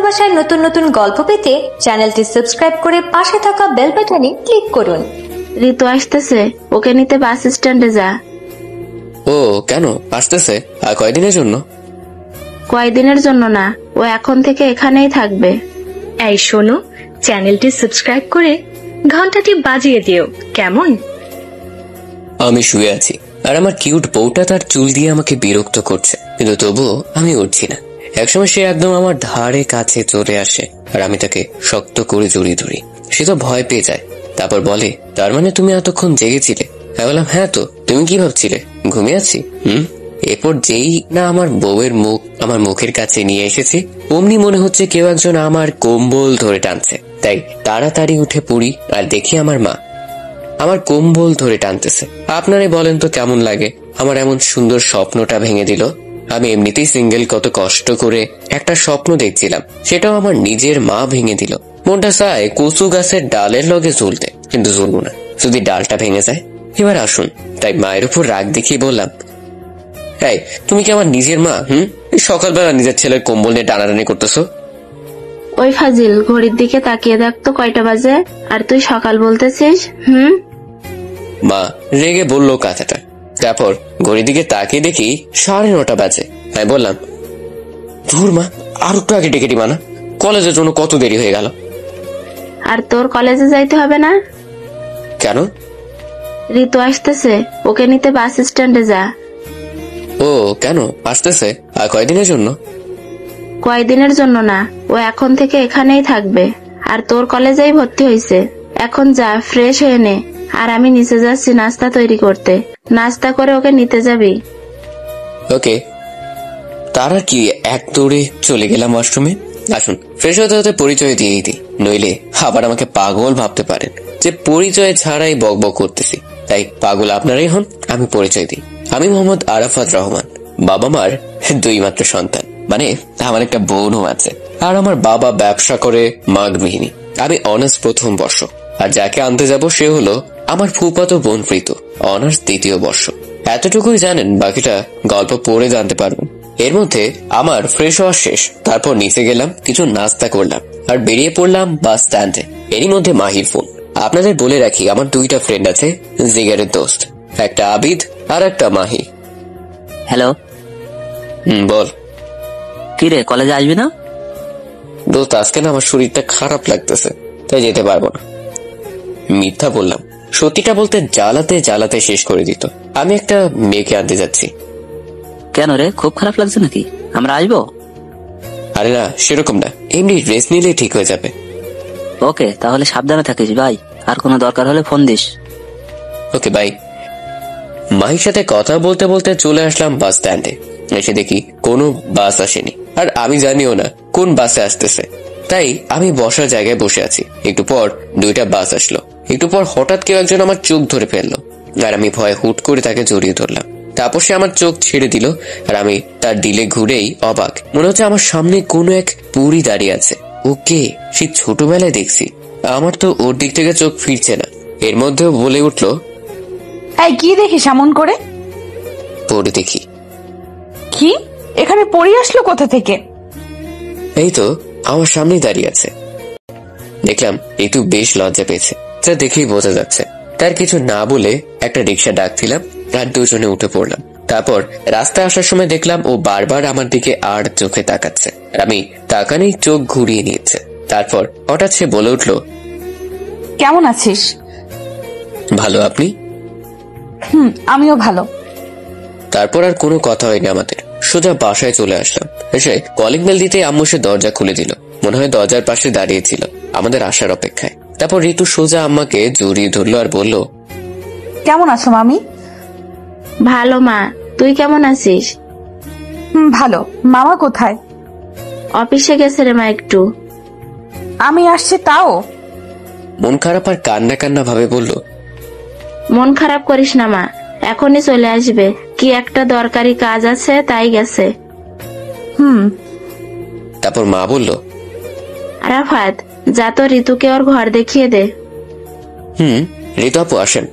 ভালোবাসার নতুন নতুন গল্প পেতে চ্যানেলটি সাবস্ক্রাইব করে পাশে থাকা বেল বাটনে ক্লিক করুন। ঋতু আসতেছে, ওকে নিতে বাস স্ট্যান্ডে যা। ও কেন আসতেছে? আর কয়দিনের জন্য? কয়দিনের জন্য না, ও এখন থেকে এখানেই থাকবে। এই শোনো, চ্যানেলটি সাবস্ক্রাইব করে ঘন্টাটি বাজিয়ে দিও কেমন? আমি শুয়ে আছি আর আমার কিউট বউটা তার চুল দিয়ে আমাকে বিরক্ত করছে, কিন্তু তবুও আমি উঠছি না। একসময় সে একদম আমার ধারে কাছে চলে আসে আর আমি তাকে শক্ত করে জড়িয়ে ধরি। সে তো ভয় পেয়ে যায়, তারপর বলে, তার মানে তুমি এতক্ষণ জেগেছিলে? আমি বললাম, হ্যাঁ। তো তুমি কি ভাবছিলে ঘুমিয়ে আছি? এরপর যেই না আমার বউয়ের মুখ আমার মুখের কাছে নিয়ে এসেছি, অমনি মনে হচ্ছে কেউ একজন আমার কম্বল ধরে টানছে। তাই তাড়াতাড়ি উঠে পড়ি আর দেখি আমার মা আমার কম্বল ধরে টানতেছে। আপনারাই বলেন তো কেমন লাগে? আমার এমন সুন্দর স্বপ্নটা ভেঙে দিল। আমি এমনিতেই সিঙ্গেল, কত কষ্ট করে একটা স্বপ্ন দেখছিলাম, সেটাও আমার নিজের মা ভেঙে দিল। মনটা চায় কচু গাছের ডালের লগে ঝুলতে, কিন্তু ঝুলবো না, যদি ডালটা ভেঙে যায়। এবার আসুন। তাই মায়ের উপর রাগ দেখিয়ে বললাম, এই তুমি কি আমার নিজের মা? সকালবেলা নিজের ছেলের কম্বল নিয়ে টানাটানি করতেছো? ওই ফাজিল, ঘড়ির দিকে তাকিয়ে দেখ তো কয়টা বাজে, আর তুই সকাল বলতেছিস? মা রেগে বললো কথাটা। তারপর ঘড়ির দিকে তাকিয়ে দেখি 9:30 বাজে। আমি বললাম, ধুর মা, আর একটু আগে ডেকে দিবা না? কলেজের জন্য কত দেরি হয়ে গেল। আর তোর কলেজে যাইতে হবে না? কেন? ঋতু আসতেছে, ওকে নিতে বাস স্ট্যান্ডে যা। ও কেন আসতেছে? আর কয়দিনের জন্য? কয়দিনের জন্য না, ও এখন থেকে এখানেই থাকবে। আর তোর কলেজেই ভর্তি হয়েছে। এখন যা, ফ্রেশ হয়ে নে। আর আমি নিচে যাচ্ছি নাস্তা তৈরি করতে। নাস্তা করে ওকে নিতে যাবি। ওকে। তার আর কি, এক দৌড়ে চলে গেলাম ওয়াশরুমে। আসুন, ফ্রেশ হতে হতে পরিচয় দিয়েই দিই, নইলে আবার আমাকে পাগল ভাবতে পারেন যে পরিচয় ছাড়াই বকবক করতেছি। তাই পাগল আপনারাই হন, আমি পরিচয় দিই। আমি মোহাম্মদ আরাফাত রহমান, বাবা মার 2 মাত্র সন্তান, মানে আমার একটা বোনও আছে। আর আমার বাবা ব্যবসা করে, মা গৃহিণী। আমি অনার্স প্রথম বর্ষ, আর যাকে আনতে যাব সে হলো আমার ফুফাতো বোন প্রীত, অনার্স 3য় বর্ষ। এতটুকুই জানেন, বাকিটা গল্প পড়ে জানতে পারবেন। এর মধ্যে আমার ফ্রেশ হওয়া শেষ। তারপর নিচে গেলাম, কিছু নাস্তা করলাম আর বেরিয়ে পড়লাম বাস স্ট্যান্ডে। এরই মধ্যে মাহির ফোন। আপনাদের বলে রাখি, আমার 2টা ফ্রেন্ড আছে, জিগারের দোস্ত, একটা আবিদ আর একটা মাহি। হ্যালো। বল। কি রে, কলেজে আসবি না? দোস্ত, আজকে না আমার শরীরটা খারাপ লাগতেছে, তাই যেতে পারবো না। মিথ্যা বললাম। সত্যিটা বলতে জ্বালাতে জ্বালাতে শেষ করে দিত। আমি একটা মেয়েকে আনতে যাচ্ছি। কেন রে, খুব খারাপ লাগছে নাকি? আমরা আসবো? আরে না, সেরকম না, এমনি রেস্ট নিলেই ঠিক হয়ে যাবে। ওকে, তাহলে সাবধানে থাকিস ভাই, আর কোনো দরকার হলে ফোন দিস। Okay bye. মাহির সাথে কথা বলতে বলতে চলে আসলাম বাস স্ট্যান্ডে। এসে দেখি কোনো বাস আসেনি, আর আমি জানিও না কোন বাসে আসতেছে। তাই আমি বসার জায়গায় বসে আছি। একটু পর 2টা বাস আসলো। একটু পর হঠাৎ কেউ একজন আমার চোখ ধরে ফেললো, আর আমি ভয়ে হুট করে তাকে জড়িয়ে ধরলাম। তারপর সে আমার চোখ ছেড়ে দিল, আর আমি তার দিলে ঘুরেই অবাক। মনে হচ্ছে আমার সামনে কোনো এক পুরী দাঁড়িয়ে আছে। ওকে সে ছোটবেলায় দেখছি। আমার তো ওর দিক থেকে চোখ ফিরছে না। এর মধ্যেও বলে উঠলো, এই কি দেখিস এমন করে? পড়ে দেখি। কি, এখানে পড়ে আসলো কোথা থেকে? এই তো আমার সামনেই দাঁড়িয়ে আছে। দেখলাম একটু বেশ লজ্জা পেয়েছে, যা দেখেই বোঝা যাচ্ছে। তার কিছু না বলে একটা রিক্সা ডাকছিলাম, আর 2জনে উঠে পড়লাম। তারপর রাস্তায় আসার সময় দেখলাম ও বারবার আমার দিকে আর চোখে তাকাচ্ছে, আর আমি তাকানেই চোখ ঘুরিয়ে নিচ্ছে। তারপর হঠাৎ সে বলে উঠলো, কেমন আছিস? ভালো, আপনি? আমিও ভালো। তারপর আর কোনো কথা হয়নি আমাদের। সোজা বাসায় চলে আসলাম। এসে কলিং বেল দিতে আম্মু সে দরজা খুলে দিল। মনে হয় দরজার পাশে দাঁড়িয়েছিল আমাদের আসার অপেক্ষায়। তারপর ঋতু সোজা আম্মাকে জড়িয়ে ধরলো আর বলল, কেমন আছো মামি? ভালো মা, তুই কেমন আছিস? ভালো। মামা কোথায়? অফিসে গেছে রে মা একটু। আমি আসছি তাও? মন খারাপ আর কান্না কান্না ভাবে বলল, মন খারাপ করিস না মা, এখনই চলে আসবে। কি একটা দরকারি কাজ আছে, তাই গেছে। তারপর মা বলল, আরাফাত, যা তো ঋতুকে ওর ঘর দেখিয়ে দে। ঋতু আপু আসেন।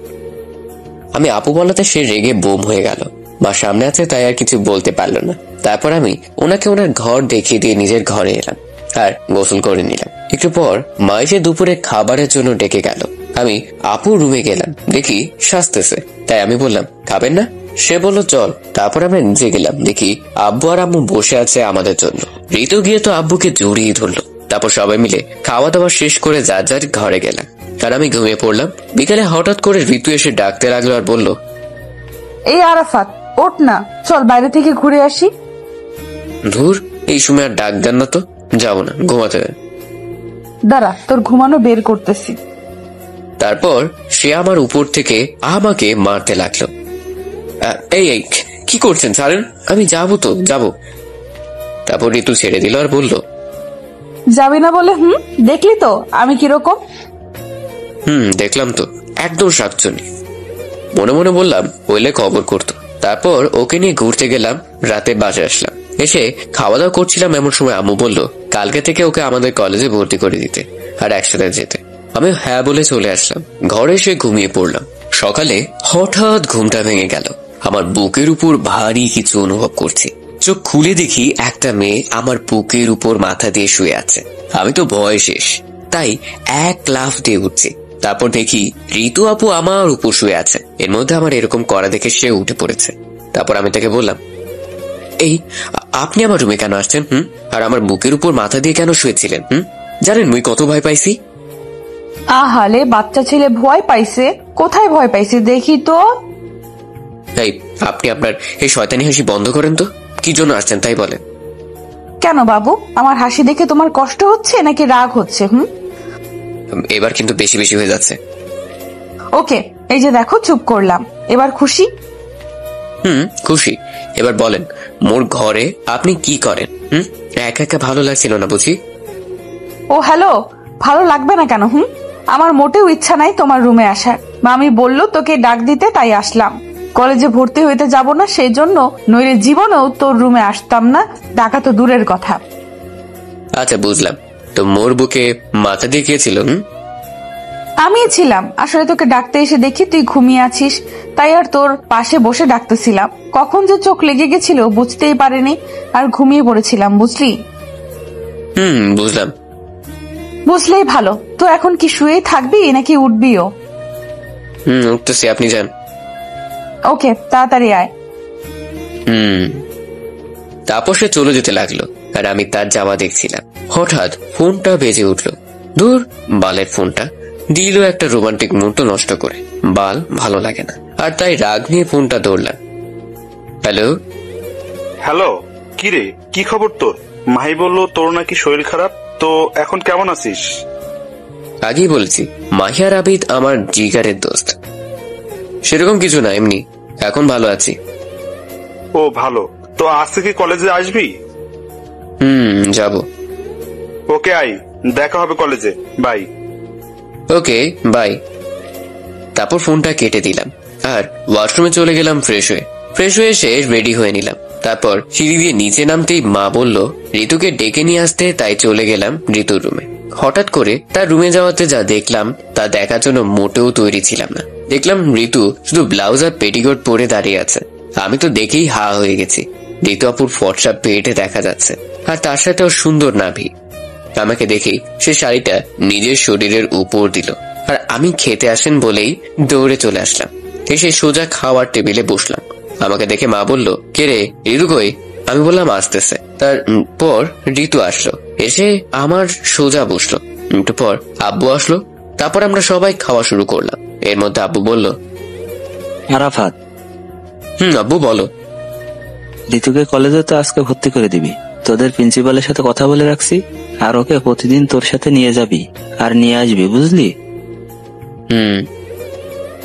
আমি আপু বলাতে সে রেগে বোম হয়ে গেল। মা সামনে আছে তাই আর কিছু বলতে পারলো না। তারপর আমি ওনাকে ওনার ঘর দেখিয়ে দিয়ে নিজের ঘরে এলাম। আর গোসল করে নিলাম। একটু পর মা এসে দুপুরে খাবারের জন্য ডেকে গেল। আমি আপু রুমে গেলাম, দেখি সাজতেছে, তাই আমি বললাম খাবেন না? সে বলল চল। তারপর আমরা নিচে গেলাম, দেখি আব্বু আর আম্মু বসে আছে আমাদের জন্য। ঋতু গিয়ে তো আব্বুকে জড়িয়ে ধরলো। তারপর সবাই মিলে খাওয়া দাওয়া শেষ করে যার যার ঘরে গেলাম, আর আমি ঘুমিয়ে পড়লাম। বিকালে হঠাৎ করে ঋতু এসে ডাকতে লাগলো আর বলল, এই আরাফাত, ওঠ না, চল বাইরে থেকে ঘুরে আসি। ধুর, এই সময় আর ডাক দেন না তো, যাবো না, ঘুমাতে দেন। দাঁড়া, তোর ঘুমানো বের করতেছি। তারপর সে আমার উপর থেকে আমাকে মারতে লাগলো। এই এই কি করছেন ছাড়েন, আমি যাবো তো যাবো। তারপর ঋতু ছেড়ে দিল আর বলল, যাবি না বলে? দেখলি তো আমি কিরকম। দেখলাম তো, একদম শাকচুনি। মনে মনে বললাম হইলে খবর করতো। তারপর ওকে নিয়ে ঘুরতে গেলাম, রাতে বাসায় আসলাম। এসে খাওয়া দাওয়া করছিলাম, এমন সময় আম্মু বলল কালকে থেকে ওকে আমাদের কলেজে ভর্তি করে দিতে আর একসাথে যেতে। আমি হ্যাঁ বলে চলে আসলাম। ঘরে এসে ঘুমিয়ে পড়লাম। সকালে হঠাৎ ঘুমটা ভেঙে গেল। আমার বুকের উপর ভারী কিছু অনুভব করছি। চোখ খুলে দেখি একটা মেয়ে আমার বুকের উপর মাথা দিয়ে শুয়ে আছে। আমি তো ভয় শেষ, তাই এক লাফ দিয়ে উঠছি। তারপর দেখি ঋতু আপু আমার উপর শুয়ে আছে। এর মধ্যে আমার এরকম করা দেখে সে উঠে পড়েছে। তারপর আমি তাকে বললাম, এই আপনি আমার রুমে কেন আসছেন? আর আমার বুকের উপর মাথা দিয়ে কেন শুয়েছিলেন? জানেন মুই কত ভয় পাইছি? আহালে, বাচ্চা ছেলে ভয় পাইছে? কোথায় ভয় পাইছে দেখি তো। এই আপনি আপনার এই শয়তানি হাসি বন্ধ করেন তো। কি জন্য আসছেন তাই বলেন। কেন বাবু, আমার হাসি দেখে তোমার কষ্ট হচ্ছে নাকি রাগ হচ্ছে? এবার কিন্তু বেশি বেশি হয়ে যাচ্ছে। ওকে, এই যে দেখো চুপ করলাম। এবার খুশি? খুশি। এবার বলেন মোর ঘরে আপনি কি করেন? একা একা ভালো লাগছিল না বুঝি? ও হ্যালো, ভালো লাগবে না কেন? আমার মোটেও ইচ্ছা নাই তোমার রুমে আসার। মামি বলল তোকে ডাক দিতে, তাই আসলাম। কলেজে ভর্তি হইতে যাব না সেই জন্য, নইলে জীবনেও তোর রুমে আসতাম না, ডাকা তো দূরের কথা। আচ্ছা বুঝলাম। তো মোর বুকে মাথা দিয়ে গিয়েছিল? আমি ছিলাম। আসলে তোকে ডাকতে এসে দেখি তুই ঘুমিয়ে আছিস, তাই আর তোর পাশে বসে ডাকতেছিলাম। কখন যে চোখ লেগে গেছিল বুঝতেই পারিনি, আর ঘুমিয়ে পড়েছিলাম, বুঝলি? বুঝলাম। বুঝলেই ভালো। তো এখন কি শুয়েই থাকবি নাকি উঠবিও? উঠতেছি, আপনি যান। ওকে, তাড়াতাড়ি আয়। তারপর সে চলে যেতে লাগলো, আর আমি তার যাওয়া দেখছিলাম। হঠাৎ ফোনটা বেজে উঠলো। দূর, বালের ফোনটা দিল একটা রোমান্টিক মুহূর্ত নষ্ট করে। বাল ভালো লাগে না, আর তাই রাগ নিয়ে ফোনটা ধরলাম। হ্যালো। হ্যালো, কি রে, কি খবর তোর? মাহি বললো তোর নাকি শরীর খারাপ, তো এখন কেমন আছিস? আগেই বলেছি মাহিয়ার আবিদ আমার জিগারের দোস্ত। সেরকম কিছু না, এমনি এখন ভালো আছি। ও ভালো, তো আজ থেকে কলেজে আসবি? যাব। ওকে আই, দেখা হবে কলেজে, বাই। Okay bye. তারপর ফোনটা কেটে দিলাম আর ওয়াশরুমে চলে গেলাম ফ্রেশ হয়ে এসে রেডি হয়ে নিলাম। তারপর সিঁড়ি দিয়ে নিচে নামতেই মা বলল ঋতুকে ডেকে নিয়ে আসতে, তাই চলে গেলাম ঋতুর রুমে। হঠাৎ করে তার রুমে যাওয়াতে যা দেখলাম তা দেখার জন্য মোটেও তৈরি ছিলাম না। দেখলাম ঋতু শুধু ব্লাউজ আর পেটিকোট পরে দাঁড়িয়ে আছে। আমি তো দেখেই হা হয়ে গেছি। ঋতু আপুর ফর্সা পেটে দেখা যাচ্ছে, আর তার সাথে ওর সুন্দর নাভি। আমাকে দেখেই সে শাড়িটা নিজের শরীরের উপর দিল, আর আমি খেতে আসেন বলেই দৌড়ে চলে আসলাম। এসে সোজা খাওয়ার টেবিলে বসলাম। আমাকে দেখে মা বলল, কে রে, ঋতু কই? আমি বললাম আসতেছে। তারপর ঋতু আসলো, এসে আমার সোজা বসলো। একটু পর আব্বু আসলো। তারপর আমরা সবাই খাওয়া শুরু করলাম। এর মধ্যে আব্বু বলল, আরাফাত, আব্বু বলো। ঋতুকে কলেজে তো আজকে ভর্তি করে দিবি। তোদের প্রিন্সিপালের সাথে কথা বলে রাখছি, আর ওকে প্রতিদিন তোর সাথে নিয়ে যাবি আর নিয়ে আসবি, বুঝলি?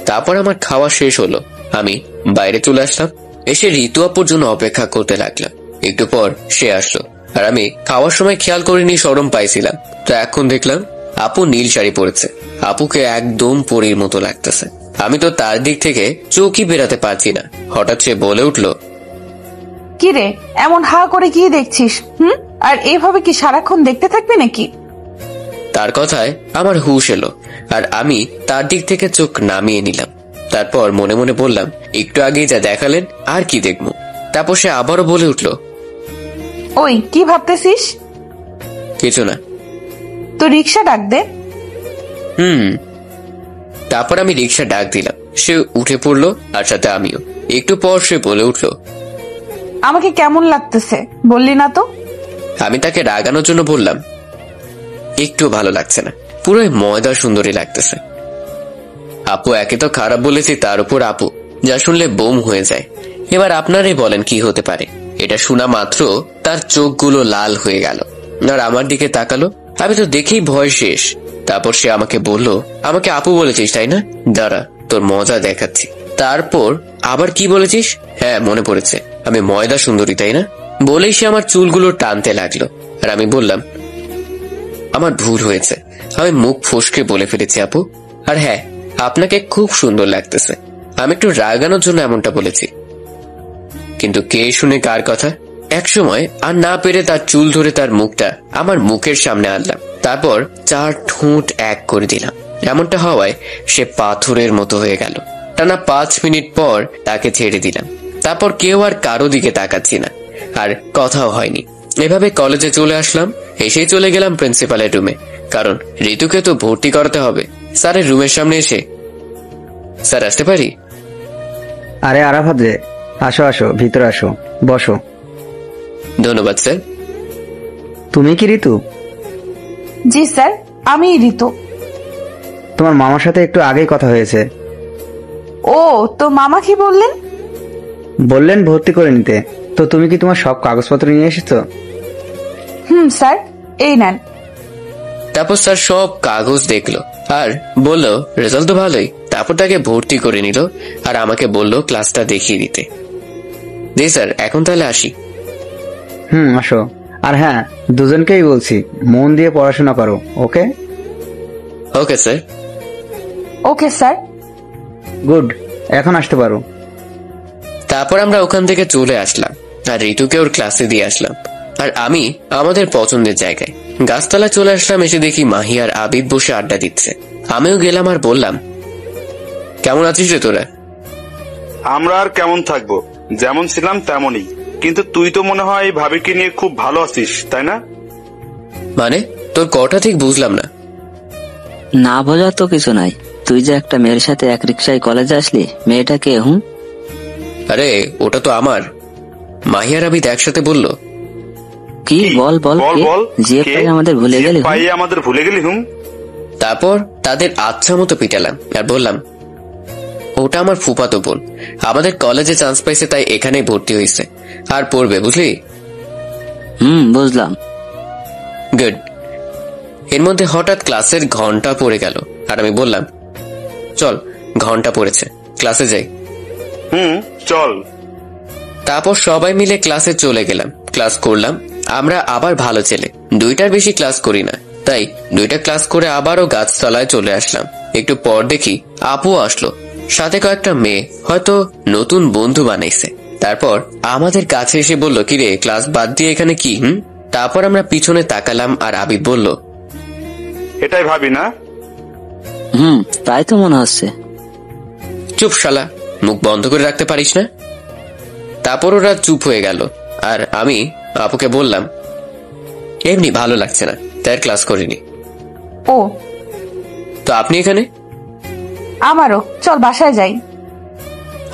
তারপর আমার খাওয়া শেষ হলো, আমি বাইরে চলে আসলাম। এসে ঋতু আপুর জন্য অপেক্ষা করতে লাগলাম। একটু পর সে আসলো, আর আমি খাওয়ার সময় খেয়াল করিনি, শরম পাইছিলাম। তো এখন দেখলাম আপু নীল শাড়ি পরেছে। আপুকে একদম পরীর মতো লাগতেছে। আমি তো তার দিক থেকে চোখই বেরাতে পারছি না। হঠাৎ সে বলে উঠলো, কি রে, এমন হা করে কি দেখছিস? আর এভাবে কি সারাক্ষণ দেখতে থাকবি নাকি? তার কথায় আমার হুশ এলো, আর আমি তার দিক থেকে চোখ নামিয়ে নিলাম। তারপর মনে মনে বললাম, একটু আগেই যা দেখালেন আর কি দেখবো। তারপর সে আবারও বলে উঠলো, ওই কি ভাবতেছিস? কিছু না। তো রিক্সা ডাক দে। তারপর আমি রিক্সা ডাক দিলাম, সে উঠে পড়লো আর সাথে আমিও। একটু পর সে বলে উঠলো, আমাকে কেমন লাগতেছে বললি না তো? আমি তাকে রাগানোর জন্য বললাম, একটু ভালো লাগছে না, পুরোই ময়দা সুন্দরী লাগতেছে। আপু একে তো খারাপ বলেছি, তার উপর আপু, যা শুনলে বোম হয়ে যায়। এবার আপনারাই বলেন কি হতে পারে। এটা শোনা মাত্র তার চোখগুলো লাল হয়ে গেল আর আমার দিকে তাকালো। আমি তো দেখেই ভয় শেষ। তারপর সে আমাকে বলল, আমাকে আপু বলেছিস তাই না? দাঁড়া, তোর মজা দেখাচ্ছি। তারপর আবার কি বলেছিস? হ্যাঁ মনে পড়েছে, আমি ময়দা সুন্দরী তাই না? বলেই সে আমার চুলগুলো টানতে লাগলো আর আমি বললাম, আমার ভুল হয়েছে, আমি মুখ ফসকে বলে ফেলেছি আপু। আর হ্যাঁ, আপনাকে খুব সুন্দর লাগতেছে। আমি একটু রাগানোর জন্য এমনটা বলেছি। কিন্তু কে শুনে কার কথা? একসময় আর না পেরে তার চুল ধরে তার মুখটা আমার মুখের সামনে আনলাম, তারপর 4 ঠোঁট এক করে দিলাম। এমনটা হওয়ায় সে পাথরের মতো হয়ে গেল। টানা 5 মিনিট পর তাকে ছেড়ে দিলাম। তারপর কেউ আর কারো দিকে তাকাচ্ছি না, আর কথাও হয়নি। এভাবে কলেজে চলে আসলাম। এসেই চলে গেলাম প্রিন্সিপালের রুমে, কারণ ঋতুকে তো ভর্তি করাতে হবে। স্যারের রুমের সামনে এসে, স্যার আসতে পারি? আরে আরাফাত রে, আসো আসো, ভিতরে আসো, বসো। ধন্যবাদ স্যার। তুমি কি ঋতু? জি স্যার, আমি ঋতু। তোমার মামার সাথে একটু আগেই কথা হয়েছে। ও, তো মামা কি বললেন? বললেন ভর্তি করে নিতে। তো তুমি কি তোমার সব কাগজপত্র নিয়ে এসেছো? স্যার, এই নেন। তারপর স্যার সব কাগজ দেখলো আর বলল রেজাল্ট তো ভালোই। তারপর তাকে ভর্তি করে নিল আর আমাকে বলল ক্লাসটা দেখিয়ে দিতে। জি স্যার, এখন তাহলে আসি। আসো। আর হ্যাঁ, দুজনকেই বলছি মন দিয়ে পড়াশোনা করো, okay? Okay sir. Okay sir. Good, এখন আসতে পারো। তারপর আমরা ওখান থেকে চলে আসলাম আর ঋতুকে ওর ক্লাসে দিয়ে আসলাম। আর আমি আমাদের পছন্দের জায়গায় গাছতলায় চলে আসলাম। এসে দেখি মাহি আর আবিদ বসে আড্ডা দিচ্ছে। আমিও গেলাম আর বললাম, কেমন আছিস রে তোরা? আমরা আর কেমন থাকবো, যেমন ছিলাম তেমনই। কিন্তু তুই তো মনে হয় ভাবিকে নিয়ে খুব ভালো আছিস, তাই না? মানে তোর কটা ঠিক বুঝলাম না। না বোঝার তো কিছু নাই। তুই যে একটা মেয়ের সাথে এক রিক্সায় কলেজে আসলি, মেয়েটা কে? আরে ওটা তো আমার। মাহি আর আবিদ একসাথে বলল। কি? বল বল কে? যে পাই আমাদের ভুলে গেলি? আমাদের ভুলে গেলি? তারপর তাদের আচ্ছা মতো পিটালাম আর বললাম, ওটা আমার ফুফাতো বোন, আমাদের কলেজে চান্স পাইছে তাই এখানেই ভর্তি হয়েছে, আর পড়বে, বুঝলি? বুঝলাম। গুড। এর মধ্যে হঠাৎ ক্লাসের ঘন্টা পড়ে গেল আর আমি বললাম, চল, ঘন্টা পড়েছে, ক্লাসে যাই। চল। তারপর সবাই মিলে ক্লাসে চলে গেলাম। ক্লাস করলাম। আমরা আবার ভালো ছেলে, 2টার বেশি ক্লাস করি না, তাই 2টা ক্লাস করে আবারও গাছতলায় চলে আসলাম। একটু পর দেখি আপু আসলো, সাথে কয়েকটা মেয়ে, হয়তো নতুন বন্ধু বানাইছে। তারপর আমাদের কাছে এসে বলল, কিরে ক্লাস বাদ দিয়ে এখানে কি? তারপর আমরা পিছনে তাকালাম আর আবিদ বলল, এটাই ভাবি না? তাই তো মনে হচ্ছে। চুপ শালা, মুখ বন্ধ করে রাখতে পারিস না? তারপর ওরা চুপ হয়ে গেল আর আমি আপুকে বললাম, এমনি ভালো লাগছে না, তাই ক্লাস করিনি। ও, তো আপনি এখানে? আমারও। চল বাসায় যাই।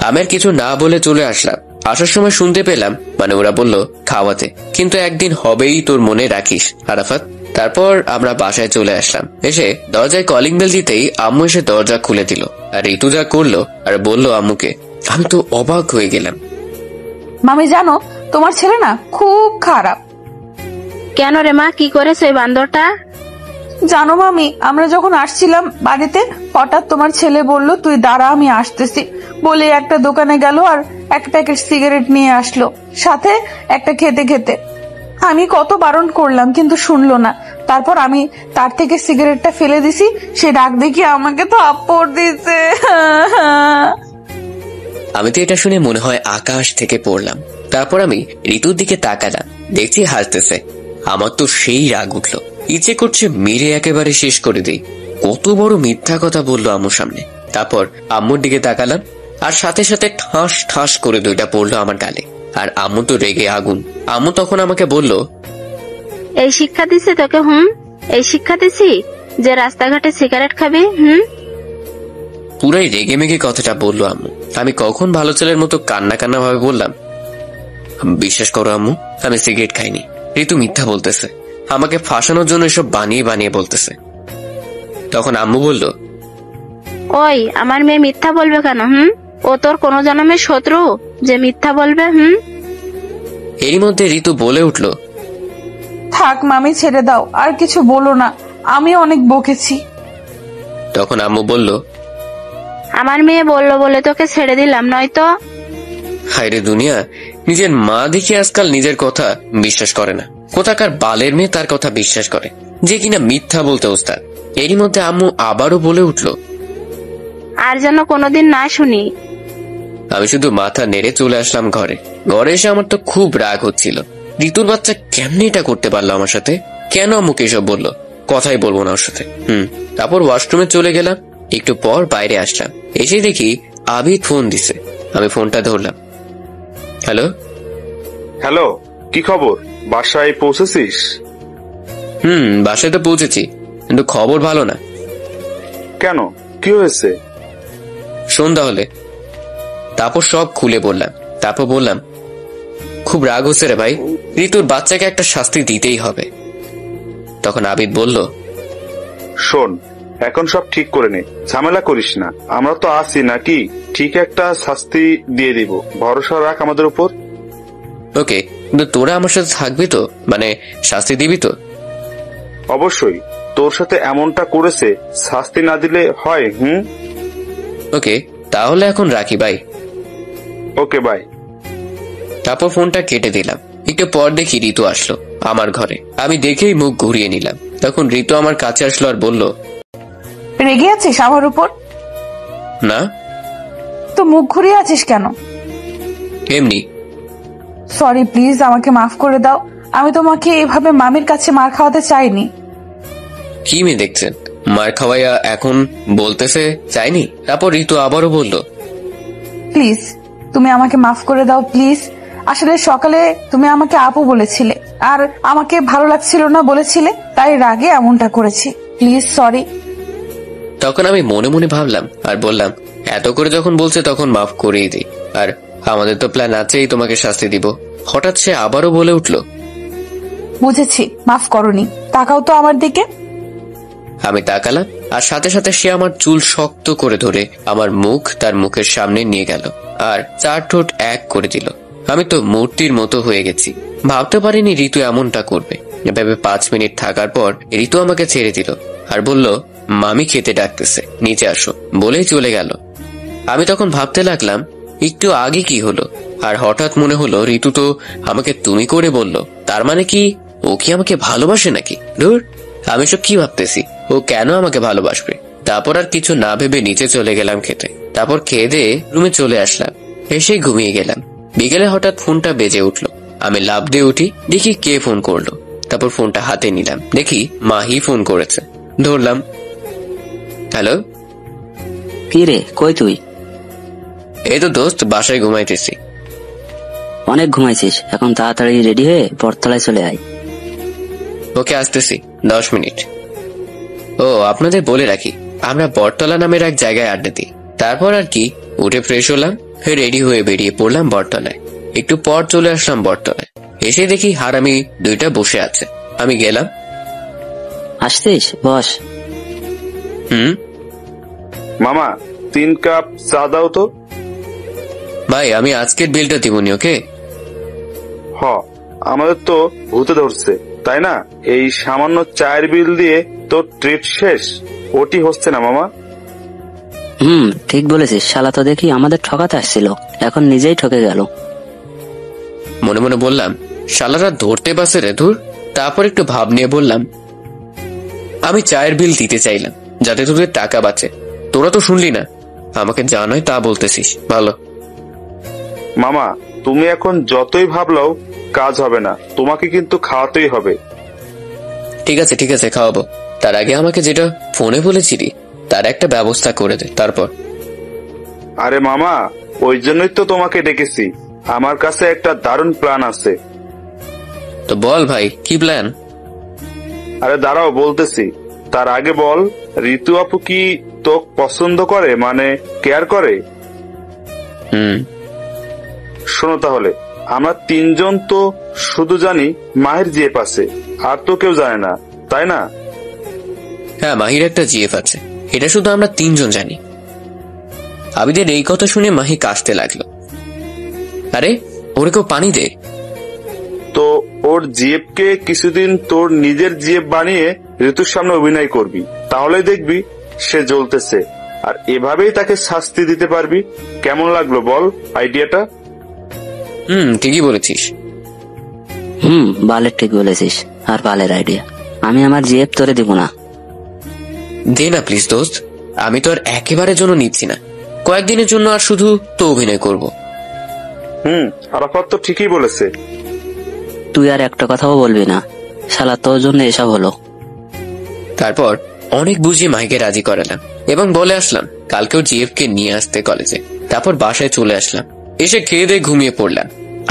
আমি আর কিছু না বলে চলে আসলাম। আসার সময় শুনতে পেলাম, মানে ওরা বলল খাওয়াতে, কিন্তু একদিন হবেই, তোর মনে রাখিস আরাফাত। তারপর আমরা বাসায় চলে আসলাম। এসে দরজায় কলিং বেল দিতেই আম্মু এসে দরজা খুলে দিল আর ঋতু যা করলো আর বলল আম্মুকে, আমি তো অবাক হয়ে গেলাম। মামি জানো, তোমার ছেলে না খুব খারাপ। কেন রে মা, কি করেছে ওই বান্দরটা? জানো মামি, আমরা যখন আসছিলাম বাড়িতে, হঠাৎ তোমার ছেলে বলল, তুই দাঁড়া আমি আসতেছি বলে একটা দোকানে গেল আর এক প্যাকেট সিগারেট নিয়ে আসলো, সাথে একটা খেতে খেতে। আমি কত বারণ করলাম কিন্তু শুনলো না। তারপর আমি তার থেকে সিগারেটটা ফেলে দিছি, সে ডাক দেখি আমাকে থাপ্পড় দিছে। আমি তো এটা শুনে মনে হয় আকাশ থেকে পড়লাম। তারপর আমি ঋতুর দিকে তাকালাম, দেখছি হাসতেছে। আমার তো সেই রাগ উঠলো, ইচ্ছে করছে মেরে একেবারে শেষ করে দিই। কত বড় মিথ্যা কথা বললো আম্মুর সামনে। তারপর আম্মুর দিকে তাকালাম আর সাথে সাথে ঠাস ঠাস করে 2টা পড়লো আমার গালে। আর আম্মু তো রেগে আগুন। আম্মু তখন আমাকে বলল, এই শিক্ষা দিছি তোকে? এই শিক্ষা দিছি যে রাস্তাঘাটে সিগারেট খাবি? পুরাই রেগে মেগে কথাটা বললো আম্মু। আমি কখন ভালো ছেলের মতো কান্না কান্না ভাবে বললাম, বিশ্বাস করো আম্মু, আমি সিগারেট খাইনি। ঋতু মিথ্যা বলতেছে, আমাকে ফাঁসানোর জন্য এসব বানিয়ে বানিয়ে বলতেছে। তখন আম্মু বলল, ওই আমার মেয়ে মিথ্যা বলবে কেন? ও তোর কোন জন্মের শত্রু যে মিথ্যা বলবে? এরই মধ্যে ঋতু বলে উঠল, থাক মামি, ছেড়ে দাও, আর কিছু বলো না, আমি অনেক বকেছি। তখন আম্মু বলল, আমার মেয়ে বললো বলে তোকে ছেড়ে দিলাম, নয়তো। হায়রে দুনিয়া, নিজের মা দেখি আজকাল নিজের কথা বিশ্বাস করে না। কোথাকার বালের মেয়ে তার কথা বিশ্বাস করে, যে কিনা মিথ্যা বলতে ওস্তাদ। এরই মধ্যে আম্মু আবারও বলে উঠল, আর যেন কোনোদিন না শুনি। আমি শুধু মাথা নেড়ে চলে আসলাম ঘরে। ঘরে এসে আমার তো খুব রাগ হচ্ছিল। ঋতুর বাচ্চা কেমনি এটা করতে পারলো আমার সাথে? কেন আমাকে এসব বললো? কথাই বলবো না ওর সাথে। তারপর ওয়াশরুমে চলে গেলাম। একটু পর বাইরে আসলাম, এসে দেখি আবিদ ফোন দিছে। আমি ফোনটা ধরলাম। হ্যালো। হ্যালো, কি খবর? বাসায় পৌঁছেছিস? বাসায় তো পৌঁছেছি, কিন্তু খবর ভালো না। কেন, কি হয়েছে? শোন তাহলে। তারপর সব খুলে বললাম। তারপর বললাম, খুব রাগ হচ্ছে রে ভাই, ঋতুর বাচ্চাকে একটা শাস্তি দিতেই হবে। তখন আবিদ বলল, শোন, এখন সব ঠিক করে নে, ঝামেলা করিস না, আমরা তো আছি নাকি, ঠিক একটা শাস্তি দিয়ে দিব, ভরসা রাখ আমাদের উপর। ওকে, কিন্তু তোরা আমার সাথে থাকবি তো? মানে শাস্তি দিবি তো? অবশ্যই, তোর সাথে এমনটা করেছে, শাস্তি না দিলে হয়? ওকে, তাহলে এখন রাখি ভাই। Okay bye. তারপর ফোনটা কেটে দিলাম। একটু পর দেখি ঋতু আসলো আমার ঘরে। আমি দেখেই মুখ ঘুরিয়ে নিলাম। তখন ঋতু আমার কাছে আসলো আর বলল, রেগে আছিস আমার উপর? না তো মুখ ঘুরিয়ে আছিস কেন? এমনি। সরি, প্লিজ আমাকে মাফ করে দাও, আমি তোমাকে এভাবে মামির কাছে মার খাওয়াতে চাইনি। কি মেয়ে দেখছেন, মার খাওয়াইয়া এখন বলতেছে চাইনি? তারপর ঋতু আবারও বলল, প্লিজ তুমি আমাকে মাফ করে দাও, প্লিজ। আসলে সকালে তুমি আমাকে আপু বলেছিলে, আর আমাকে ভালো লাগছিল না বলেছিলে, তাই রাগে এমনটা করেছি, প্লিজ সরি। তখন আমি মনে মনে ভাবলাম আর বললাম, এত করে যখন বলছে তখন মাফ করেই দিই, আর আমাদের তো প্ল্যান আছেই তোমাকে শাস্তি দিব। হঠাৎ সে আবারও বলে উঠল, বুঝেছি, মাফ করনি, তাকাও তো আমার দিকে। আমি তাকালাম, আর সাথে সাথে সে আমার চুল শক্ত করে ধরে আমার মুখ তার মুখের সামনে নিয়ে গেল আর 4 ঠোঁট এক করে দিল। আমি তো মূর্তির মতো হয়ে গেছি। ভাবতে পারিনি ঋতু এমনটা করবে। এভাবে 5 মিনিট থাকার পর ঋতু আমাকে ছেড়ে দিল আর বলল, মামি খেতে ডাকতেছে, নিচে আসো, বলেই চলে গেল। আমি তখন ভাবতে লাগলাম, একটু আগে কি হলো? আর হঠাৎ মনে হলো ঋতু তো আমাকে তুমি করে বলল, তার মানে কি ও কি আমাকে ভালোবাসে নাকি? ধুর, আমি সব কি ভাবতেছি, ও কেন আমাকে ভালোবাসবে? তারপর আর কিছু না ভেবে নিচে চলে গেলাম খেতে। তারপর খেয়ে দিয়ে রুমে চলে আসলাম, এসে ঘুমিয়ে গেলাম। বিকেলে হঠাৎ ফোনটা বেজে উঠলো। আমি লাফ দিয়ে উঠি, দেখি কে ফোন করলো। তারপর ফোনটা হাতে নিলাম, দেখি মাহি ফোন করেছে। ধরলাম। হ্যালো। কি রে, কই তুই? এই তো দোস্ত, বাসায় ঘুমাইতেছি। অনেক ঘুমাইছিস, এখন তাড়াতাড়ি রেডি হয়ে বটতলায় চলে আয়। ওকে, আসতেছি, 10 মিনিট। ও, আপনাদের বলে রাখি, আমরা বটতলা নামের এক জায়গায় আড্ডা দিই। তারপর আর কি, উঠে ফ্রেশ হলাম, রেডি হয়ে বেরিয়ে পড়লাম বটতলায়। একটু পর চলে আসলাম বটতলায়। এসে দেখি হারামি 2টা বসে আছে। আমি গেলাম। আসছিস? বস। মামা, 3 কাপ চা দাও তো। ভাই, আমি আজকের বিলটা দিবনি। ওকে। আমাদের তো ভূতে ধরছে, তাই না? এই সামান্য চায়ের বিল দিয়ে তোর ট্রিট শেষ? ওটি হচ্ছে না মামা। ঠিক বলেছিস, শালা তো দেখি আমাদের ঠকাতে আসছিল, এখন নিজেই ঠকে গেল। মনে মনে বললাম, শালারা ধরতে পারছে রে, ধুর। তারপর একটু ভাব নিয়ে বললাম, আমি চায়ের বিল দিতে চাইলাম যাতে তোদের টাকা বাঁচে। তোরা তো শুনলি না, আমাকে যা নয় তা বলতেছিস। ভালো মামা, তুমি এখন যতই ভাবলাও কাজ হবে না, তোমাকে কিন্তু খাওয়াতেই হবে। ঠিক আছে, ঠিক আছে, খাওয়াবো। তার আগে আমাকে যেটা ফোনে বলেছিলি তার একটা ব্যবস্থা করে দে। তারপর? আরে মামা, ওই জন্যই তো তোমাকে ডেকেছি, আমার কাছে একটা দারুণ প্ল্যান আছে। তো বল ভাই, কি প্ল্যান? আরে দাঁড়াও, বলতেছি। তার আগে বল, ঋতু আপু কি তোকে পছন্দ করে, মানে কেয়ার করে? শোনো তাহলে, আমরা তিনজন তো শুধু জানি মাহির জিএফ আছে, আর তো কেউ জানে না, তাই না? হ্যাঁ, মাহির একটা জিএফ আছে, এটা শুধু আমরা তিনজন জানি। আবিদের এই কথা শুনে মাহি কাশতে লাগলো। আরে ওরে কেউ পানি দে। তো ওর জিএফ কে কিছুদিন তোর নিজের জিএফ বানিয়ে ঋতুর সামনে অভিনয় করবি, তাহলে দেখবি সে জ্বলতেছে, আর এভাবেই তাকে শাস্তি দিতে পারবি। কেমন লাগলো বল আইডিয়াটা? ঠিকই বলেছিস। বালের ঠিক বলেছিস, আর বালের আইডিয়া। আমি আমার জিএফ তোরে দিব না। দে না প্লিজ দোস্ত, আমি তো আর একেবারের জন্য নিচ্ছি না, কয়েকদিনের জন্য আর শুধু তো অভিনয় করব। আরাফাত তো ঠিকই বলেছে। তুই আর একটা কথাও বলবি না, শালা তোর জন্য এসব হলো। তারপর অনেক বুঝিয়ে মাহিকে রাজি করালাম এবং বলে আসলাম কালকেও জিএফ কে নিয়ে আসতে কলেজে। তারপর বাসায় চলে আসলাম, এসে খেয়ে দিয়ে ঘুমিয়ে পড়লাম।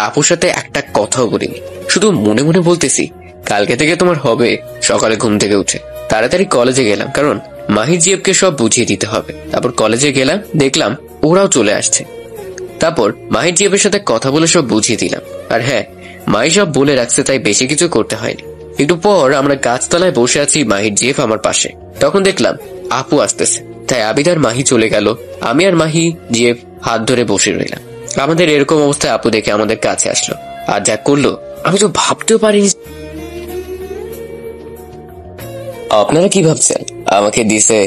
আপুর সাথে একটা কথাও বলিনি, শুধু মনে মনে বলতেছি কালকে থেকে তোমার হবে। সকালে ঘুম থেকে উঠে তাড়াতাড়ি কলেজে গেলাম, কারণ মাহির জিএফ কে সব বুঝিয়ে দিতে হবে। তারপর কলেজে গেলাম, দেখলাম ওরাও চলে আসছে। তারপর মাহির জিএফ এর সাথে কথা বলে সব বুঝিয়ে দিলাম। আর হ্যাঁ, মাহি সব বলে রাখছে, তাই বেশি কিছু করতে হয়নি। একটু পর আমরা গাছতলায় বসে আছি, মাহির জিএফ আমার পাশে। তখন দেখলাম আপু আসতেছে, তাই আবিদ আর মাহি চলে গেল। আমি আর মাহি জিএফ হাত ধরে বসে রইলাম। আমাদের এরকম অবস্থায় আপু দেখে আমাদের কাছে আসলো, আর যা করলো আমি তো ভাবতেও পারিনি। আপনারা কি ভাবছেন আমাকে দিয়েছে?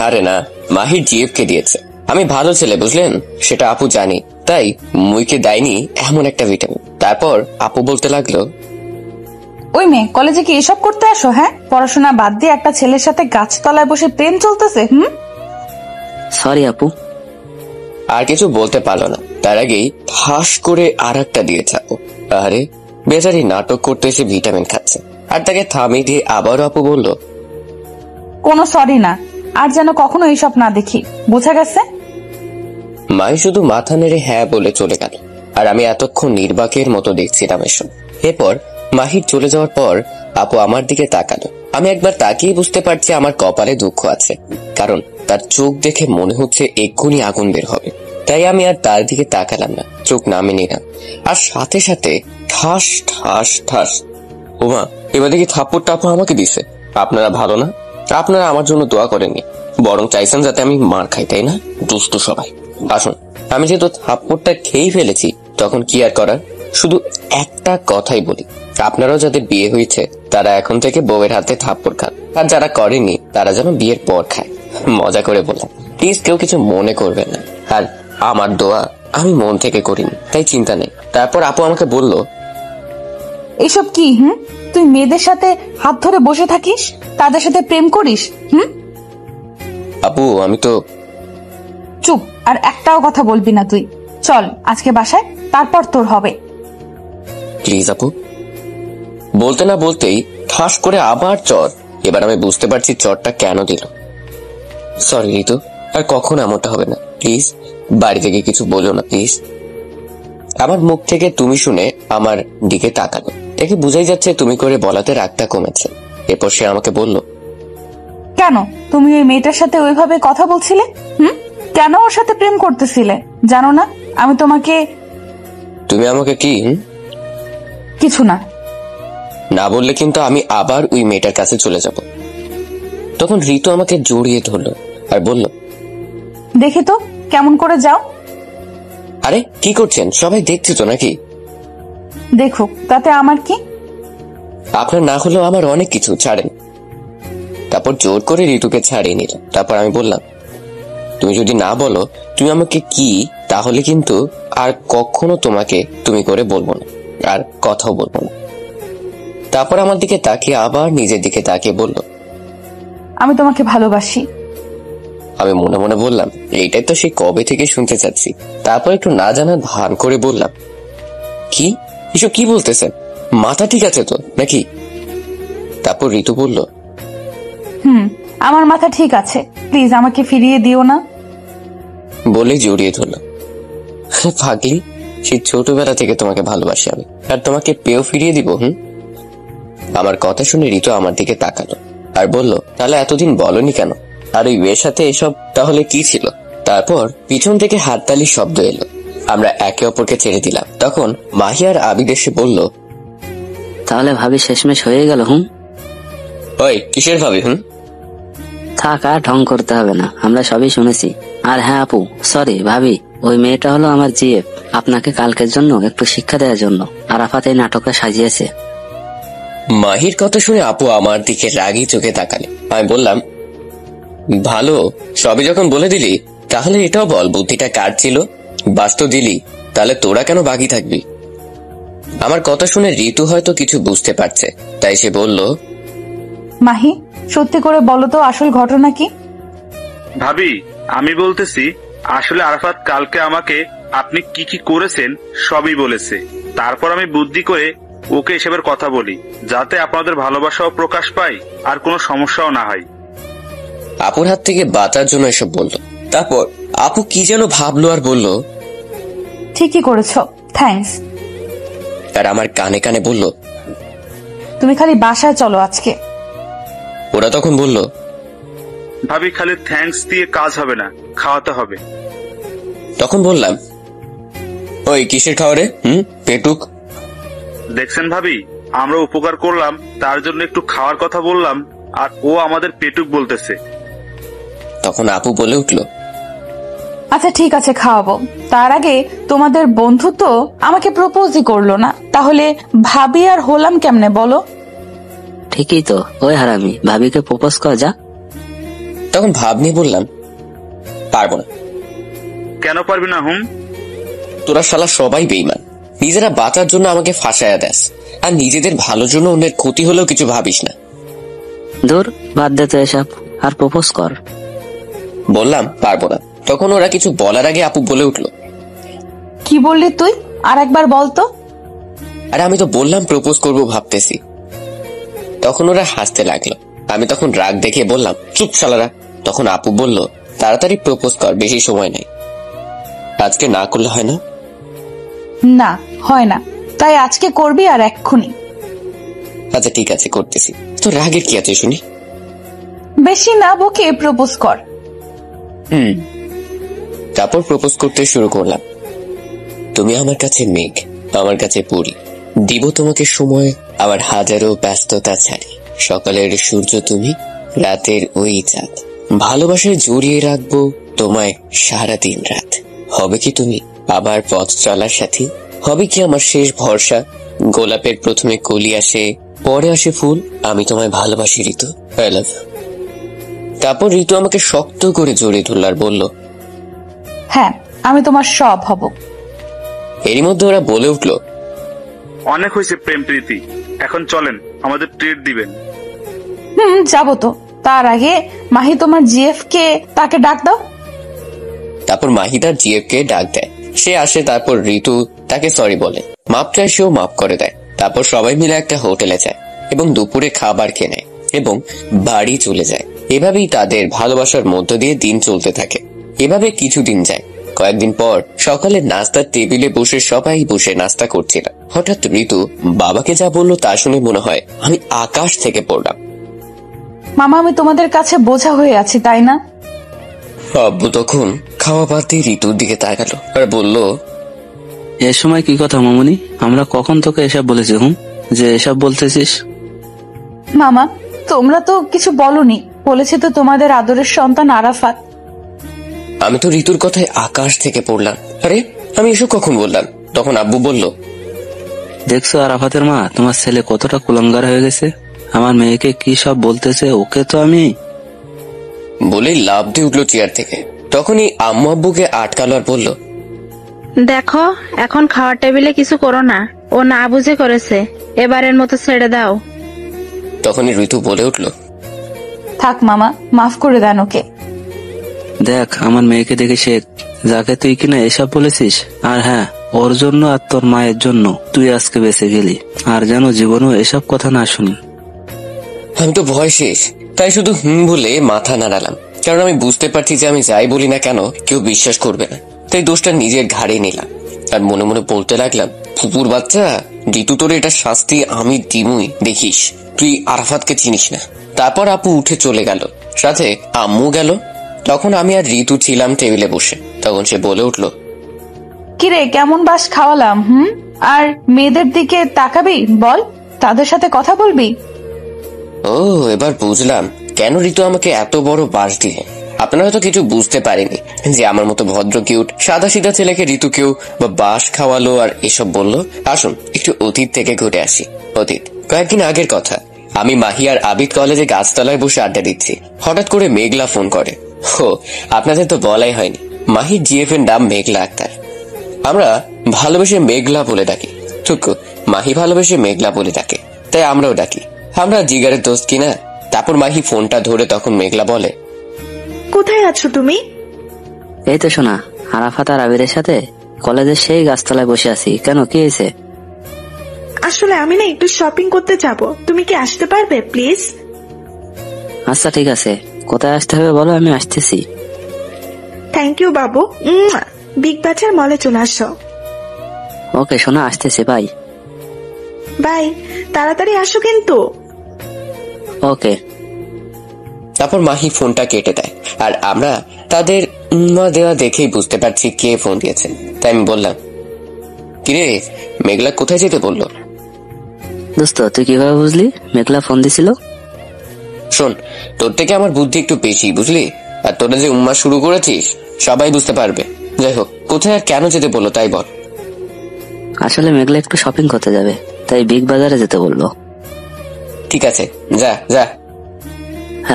আরে না, মাহির জিএফ কে দিয়েছে। আমি ভালো ছেলে বুঝলেন, সেটা আপু জানি, তাই মুইকে দেয়নি এমন একটা ভিটামিন। তারপর আপু বলতে লাগলো, ওই মেয়ে কলেজে কি এসব করতে আসো? হ্যাঁ, পড়াশোনা বাদ দিয়ে একটা ছেলের সাথে গাছতলায় বসে প্রেম চলতেছে। সরি আপু। আর কিছু বলতে পারলো না, তার আগেই ঠাস করে আর একটা দিয়েছে আপু। আরে বেচারি নাটক করতে এসে ভিটামিন খাচ্ছে, আর তাকে থামিয়ে দিয়ে আবারও আপু বলল, কোনো সরি না, আর যেন কখনো এইসব না দেখি, বোঝা গেছে? মাই শুধু মাথা নেড়ে হ্যাঁ বলে চলে গেল, আর আমি এতক্ষণ নির্বাকের মতো দেখছিলাম এসব। এরপর মাহির চলে যাওয়ার পর আপু আমার দিকে তাকালো। আমি একবার তাকিয়ে বুঝতে পারছি আমার কপালে দুঃখ আছে, কারণ তার চোখ দেখে মনে হচ্ছে এক্ষুনি আগুন বের হবে। তাই আমি আর তার দিকে তাকালাম না, চোখ নামে নিলাম, আর সাথে সাথে ঠাস ঠাস ঠাস। ওমা, এবার দেখি থাপ্পড়টা আপু আমাকে দিছে। আপনারা ভালো না, আপনারা আমার জন্য দোয়া করেননি, বরং চাইছেন যাতে আমি মার খাই, তাই না? দুষ্ট সবাই। আসুন, আমি যেহেতু থাপ্পড়টা খেয়েই ফেলেছি, তখন কি আর করার। শুধু একটা কথাই বলি, আপনারাও যাদের বিয়ে হয়েছে তারা এখন থেকে বউয়ের হাতে থাপ্পড় খান, আর যারা করেনি তারা যেন বিয়ের পর খায়। মজা করে বললাম, প্লিজ কেউ কিছু মনে করবেন না। আর আমার দোয়া আমি মন থেকে করিনি, তাই চিন্তা নেই। তারপর আপু আমাকে বলল, এইসব কি? তুই মেয়েদের সাথে হাত ধরে বসে থাকিস, তাদের সাথে প্রেম করিস? আপু আমি তো। চুপ, আর একটাও কথা বলবি না তুই। চল আজকে বাসায়, তারপর তোর হবে। প্লিজ আপু। বলতে না বলতেই ঠাস করে আবার চর। এবার আমি বুঝতে পারছি চরটা কেন দিল। সরি ঋতু, আর কখন এমনটা হবে না, প্লিজ। বাড়ি থেকে কিছু বলো না প্লিজ। আমার মুখ থেকে তুমি শুনে আমার দিকে তাকালো, দেখে বুঝাই যাচ্ছে তুমি করে বলাতে রাগটা কমেছে। এরপর সে আমাকে বলল, কেন তুমি ওই মেয়েটার সাথে ওইভাবে কথা বলছিলে? কেন ওর সাথে প্রেম করতেছিলে? জানো না আমি তোমাকে। তুমি আমাকে কি? কিছু না। না বললে কিন্তু আমি আবার ওই মেয়েটার কাছে চলে যাব। তখন ঋতু আমাকে জড়িয়ে ধরলো আর বলল, দেখি তো কেমন করে যাও। আরে কি করছেন, সবাই দেখছি তো নাকি? দেখুক, তাতে আমার কি? আপনার না হলেও আমার অনেক কিছু, ছাড়েন। তারপর জোর করে ঋতুকে ছাড়িয়ে নিল। তারপর আমি বললাম, তুমি যদি না বলো তুমি আমাকে কি, তাহলে কিন্তু আর কখনো তোমাকে তুমি করে বলবো না, আর কথাও বলবো না। তারপর আমার দিকে তাকিয়ে আবার নিজের দিকে তাকিয়ে বলল, আমি তোমাকে ভালোবাসি। আমি মনে মনে বললাম, এইটাই তো সে কবে থেকে শুনতে চাচ্ছি। তারপর একটু না জানার ভান করে বললাম, কি এসব কি বলতেছেন, মাথা ঠিক আছে তো নাকি? তারপর ঋতু বলল, আমার মাথা ঠিক আছে, প্লিজ আমাকে ফিরিয়ে দিও না। বলেই জড়িয়ে ধরল। পাগলি, সেই ছোটবেলা থেকে তোমাকে ভালোবাসি আমি, আর তোমাকে পেয়েও ফিরিয়ে দিব। আমার কথা শুনে ঋতু আমার দিকে তাকালো আর বলল, তাহলে এতদিন বলনি কেন? আর ওই মেয়ের সাথে এসব তাহলে কি ছিল? তারপর পিছন থেকে হাততালির শব্দ এলো। আমরা একে অপরকে ছেড়ে দিলাম। তখন মাহি আর আবিদ এসে বলল, তাহলে ভাবি শেষমেশ হয়ে গেল। ওই কিসের ভাবি? থাক, আর ঢং করতে হবে না, আমরা সবই শুনেছি। আর হ্যাঁ আপু, সরি ভাবি, ওই মেয়েটা হলো আমার জিএফ। আপনাকে কালকের জন্য একটু শিক্ষা দেওয়ার জন্য আরাফাত এই নাটকটা সাজিয়েছে। মাহির কথা শুনে আপু আমার দিকে রাগি চোখে তাকালে। আমি বললাম, ভালো, সবই যখন বলে দিলি তাহলে এটাও বল বুদ্ধিটা কার ছিল। বাস্তু দিলি, তাহলে তোরা কেন বাকি থাকবি? আমার কথা শুনে ঋতু হয়তো কিছু বুঝতে পারছে, তাই সে বলল, মাহি, সত্যি করে বলো তো আসল ঘটনা কি? ভাবি, আমি বলতেছি, আসলে আরাফাত কালকে আমাকে আপনি কি কি করেছেন সবই বলেছে। তারপর আমি বুদ্ধি করে ওকে এসবের কথা বলি, যাতে আপনাদের ভালোবাসাও প্রকাশ পায় আর কোনো সমস্যাও না হয়। আপুর হাত থেকে বাঁচার জন্য এসব বলল। তারপর আপু কি যেন ভাবলো আর বলল, ঠিকই করেছো, থ্যাঙ্কস। আর আমার কানে কানে বলল, তুমি খালি বাসায় চলো আজকে। ওরা তখন বলল, ভাবি, খালি থ্যাঙ্কস দিয়ে কাজ হবে না, খাওয়াতে হবে। তখন বললাম, ওই কিসের খাওয়া রে? পেটুক। দেখছেন ভাবি, আমরা উপকার করলাম তার জন্য একটু খাওয়ার কথা বললাম, আর ও আমাদের পেটুক বলতেছে। তখন আপু বলে উঠল, আচ্ছা ঠিক আছে, খাওয়াবো। তার আগে তোমাদের বন্ধু তো আমাকে প্রপোজই করলো না, তাহলে ভাবি আর হলাম কেমনে বলো? ঠিকই তো, ওই হারামি, ভাবিকে প্রপোজ কর যা। তখন ভাব নিয়ে বললাম, পারবো না। কেন পারবি না? তোরা শালা সবাই বেইমান, নিজেরা বাঁচার জন্য আমাকে ফাঁসায়া দেস, আর নিজেদের ভালোর জন্য অন্যের ক্ষতি হলেও কিছু ভাবিস না। দূর, বাদ দে তো এসব, আর প্রপোজ কর। বললাম পারবো না। তখন ওরা কিছু বলার আগে আপু বলে উঠল, কি বললি তুই? আর একবার বলতো। আরে আমি তো বললাম প্রপোজ করবো ভাবতেছি। তখন ওরা হাসতে লাগলো। আমি তখন রাগ দেখে বললাম, চুপ শালারা। তখন আপু বলল, তাড়াতাড়ি প্রপোজ কর, বেশি সময় নেই। আজকে না করলে হয় না? না, হয় না, তাই আজকে করবি আর এক্ষুনি। আচ্ছা ঠিক আছে, করতেছি। তো রাগের কি আছে শুনি? বেশি না বকে প্রপোজ কর। তারপর প্রপোজ করতে শুরু করলাম। তুমি আমার কাছে মেঘ, আমার কাছে পরি, দিব তোমাকে সময় আমার হাজারো ব্যস্ততা ছাড়ি। সকালের সূর্য তুমি, রাতের ওই চাঁদ, ভালোবাসায় জড়িয়ে রাখবো তোমায় সারা দিন রাত। হবে কি তুমি আবার পথ চলার সাথী? হবে কি আমার শেষ ভরসা? গোলাপের প্রথমে কলি আসে, পরে আসে ফুল, আমি তোমায় ভালোবাসি ঋতু, আই লাভ ইউ। তারপর ঋতু আমাকে শক্ত করে জড়িয়ে ধরল আর বলল, হ্যাঁ, আমি তোমার সব হব। এরই মধ্যে ওরা বলে উঠল, অনেক হয়েছে প্রেম প্রীতি, এখন চলেন, আমাদের ট্রিট দিবেন। যাবো তো। তার আগে মাহি তোমার জিএফ কে তাকে ডাক দাও। তারপর মাহি তার জিএফ কে ডাক দেয়। সে আসে। তারপর ঋতু তাকে সরি বলে, মাপ চায়, সেও মাপ করে দেয়। তারপর সবাই মিলে একটা হোটেলে যায় এবং দুপুরে খাবার কেনে এবং বাড়ি চলে যায়। এভাবেই তাদের ভালোবাসার মধ্য দিয়ে দিন চলতে থাকে। এভাবে কিছুদিন যায়। কয়েকদিন পর সকালে নাস্তার টেবিলে বসে সবাই বসে নাস্তা করছিল। হঠাৎ ঋতু বাবাকে যা বললো তা শুনে মনে হয় আমি আকাশ থেকে পড়লাম। মামা, আমি তোমাদের কাছে বোঝা হয়ে আছি, তাই না? আব্বু তখন খাওয়া বাদ দিয়ে ঋতুর দিকে তাকালো আর বলল, এ সময় কি কথা মামুনি? আমরা কখন তোকে এসব বলেছি যে এসব বলতেছিস? মামা, তোমরা তো কিছু বলনি, বলেছে তো তোমাদের আদরের সন্তান আরাফাত। আমি তো ঋতুর কথায় আকাশ থেকে পড়লাম। আরে আমি এসব কখন বললাম? তখন আব্বু বলল, দেখছো আরাফাতের মা, তোমার ছেলে কতটা কুলাঙ্গার হয়ে গেছে। আমার মেয়েকে কি সব বলতেছে, ওকে তো আমি বলে লাফ দিয়ে উঠলো চেয়ার থেকে। তখনই আম্মু আব্বুকে আটকালো আর বলল, দেখো, এখন খাওয়ার টেবিলে কিছু করো না, ও না বুঝে করেছে, এবারের মতো ছেড়ে দাও। তখনই ঋতু বলে উঠলো, থাক মামা, মাফ করে দেন ওকে। দেখ, আমার মেয়েকে দেখে শেখ, যাকে তুই কিনা এসব বলেছিস। আর হ্যাঁ, ওর জন্য আর তোর মায়ের জন্য তুই আজকে বেঁচে গেলি। আর যেন জীবনেও এসব কথা না শুনি। আমি তো ভয় শেষ, তাই শুধু বলে মাথা নাড়ালাম। কারণ আমি বুঝতে পারছি যে আমি যাই বলি না কেন কেউ বিশ্বাস করবে না। তাই দোষটা নিজের ঘাড়ে নিলাম আর মনে মনে বলতে লাগলাম, ফুপুর বাচ্চা, ঋতু তোর এটা শাস্তি আমি দিমুই, দেখিস। তুই আরাফাতকে চিনিস না। তারপর আপু উঠে চলে গেল, সাথে আম্মু গেল। তখন আমি আর ঋতু ছিলাম টেবিলে বসে। তখন সে বলে উঠলো, কিরে কেমন বাস খাওয়ালাম? আর মেয়েদের দিকে তাকাবি? বল, তাদের সাথে কথা বলবি? ও এবার বুঝলাম কেন ঋতু আমাকে এত বড় বাস দিলে। আপনারা তো কিছু বুঝতে পারেনি যে আমার মতো ভদ্র কিউট সাদা সিধা ছেলেকে ঋতু কেউ বা বাস খাওয়ালো আর এসব বললো। আসুন একটু অতীত থেকে ঘুরে আসি। অতীত কয়েকদিন আগের কথা। আমি মাহি আর আবিদ কলেজে গাছতলায় বসে আড্ডা দিচ্ছি। হঠাৎ করে মেঘলা ফোন করে। ও আপনাদের তো বলাই হয়নি, মাহির জিএফ এর নাম মেঘলা আক্তার। আমরা ভালোবেসে মেঘলা বলে ডাকি। টুকু মাহি ভালোবেসে মেঘলা বলে ডাকে, তাই আমরাও ডাকি। আমরা জিগারের দোস্ত কিনা। তারপর মাহি ফোনটা ধরে তখন মেঘলা বলে, কোথায় আছো তুমি? এই তো শোনা, আরাফাত আর আবিরের সাথে কলেজের সেই গাছতলায় বসে আছি। কেন, কি হয়েছে? আসলে আমি না একটু শপিং করতে যাব, তুমি কি আসতে পারবে প্লিজ? আচ্ছা ঠিক আছে, কোথায় আসতে হবে বলো, আমি আসতেছি। Thank you Babu. বিগ বাজার মলে চলে আসো। ওকে শোনা, আসতেছি, বাই। বাই, তাড়াতাড়ি আসো কিন্তু। ওকে। তারপর মাহি ফোনটা কেটে দেয়। আর আমরা তাদের দেওয়া দেখেই বুঝতে পারছি কে ফোন দিয়েছে। তাই আমি বললাম, কিরে মেঘলা কোথায় যেতে বললো? দোস্ত তুই কিভাবে বুঝলি মেঘলা ফোন দিছিল? শোন, তোর থেকে আমার বুদ্ধি একটু বেশি, বুঝলি? আর তোরা যে উম্মা শুরু করেছিস সবাই বুঝতে পারবে। যাই হোক, কোথায় আর কেন যেতে বললো তাই বল। আসলে মেঘলা একটু শপিং করতে যাবে, তাই বিগ বাজারে যেতে বললো। ঠিক আছে, যা যা।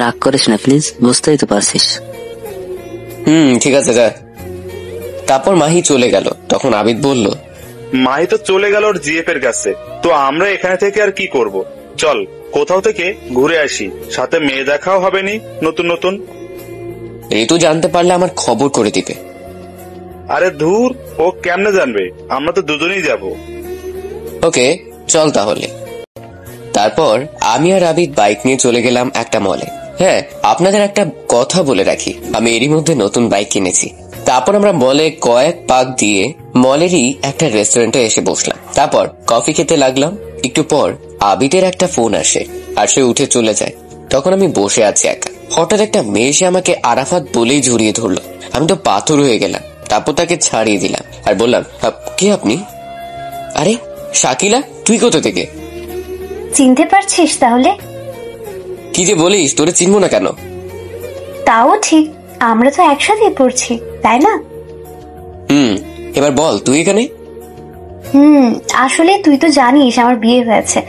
রাগ করিস না প্লিজ, বুঝতেই তো পারছিস। ঠিক আছে যা। তারপর মাহি চলে গেল। তখন আবিদ বলল, মাহি তো চলে গেল ওর জিএফ এর কাছে, তো আমরা এখানে থেকে আর কি করব? চল কোথাও থেকে ঘুরে আসি, সাথে মেয়ে দেখাও হবে নি নতুন নতুন। ঋতু জানতে পারলে আমার খবর করে দিবে। আরে ধুর, ও কেমনে জানবে? আমরা তো দুজনেই যাব। ওকে চল তাহলে। তারপর আমি আর আবিদ বাইক নিয়ে চলে গেলাম একটা মলে। হ্যাঁ, আপনাদের একটা কথা বলে রাখি, আমি এরই মধ্যে নতুন বাইক কিনেছি। তারপর আমরা মলে কয়েক পাক দিয়ে মলেরই একটা রেস্টুরেন্টে এসে বসলাম। তারপর কফি খেতে লাগলাম। একটু পর আবিদের একটা ফোন আসে আর সে উঠে চলে যায়। তখন আমি বসে আছি একা। হঠাৎ একটা মেয়ে এসে আমাকে আরাফাত বলেই জড়িয়ে ধরলো। আমি তো পাথর হয়ে গেলাম। তারপর তাকে ছাড়িয়ে দিলাম আর বললাম, কে আপনি? আরে শাকিলা, তুই কোথা থেকে? চিনতে পারছিস তাহলে? কি যে বলিস, তোরে চিনবো না কেন? তাও ঠিক, আমরা তো একসাথে পড়ছি, তাই না? এবার বল তুই এখানে? আসলে তুই তো জানিস আমার বিয়ে হয়েছে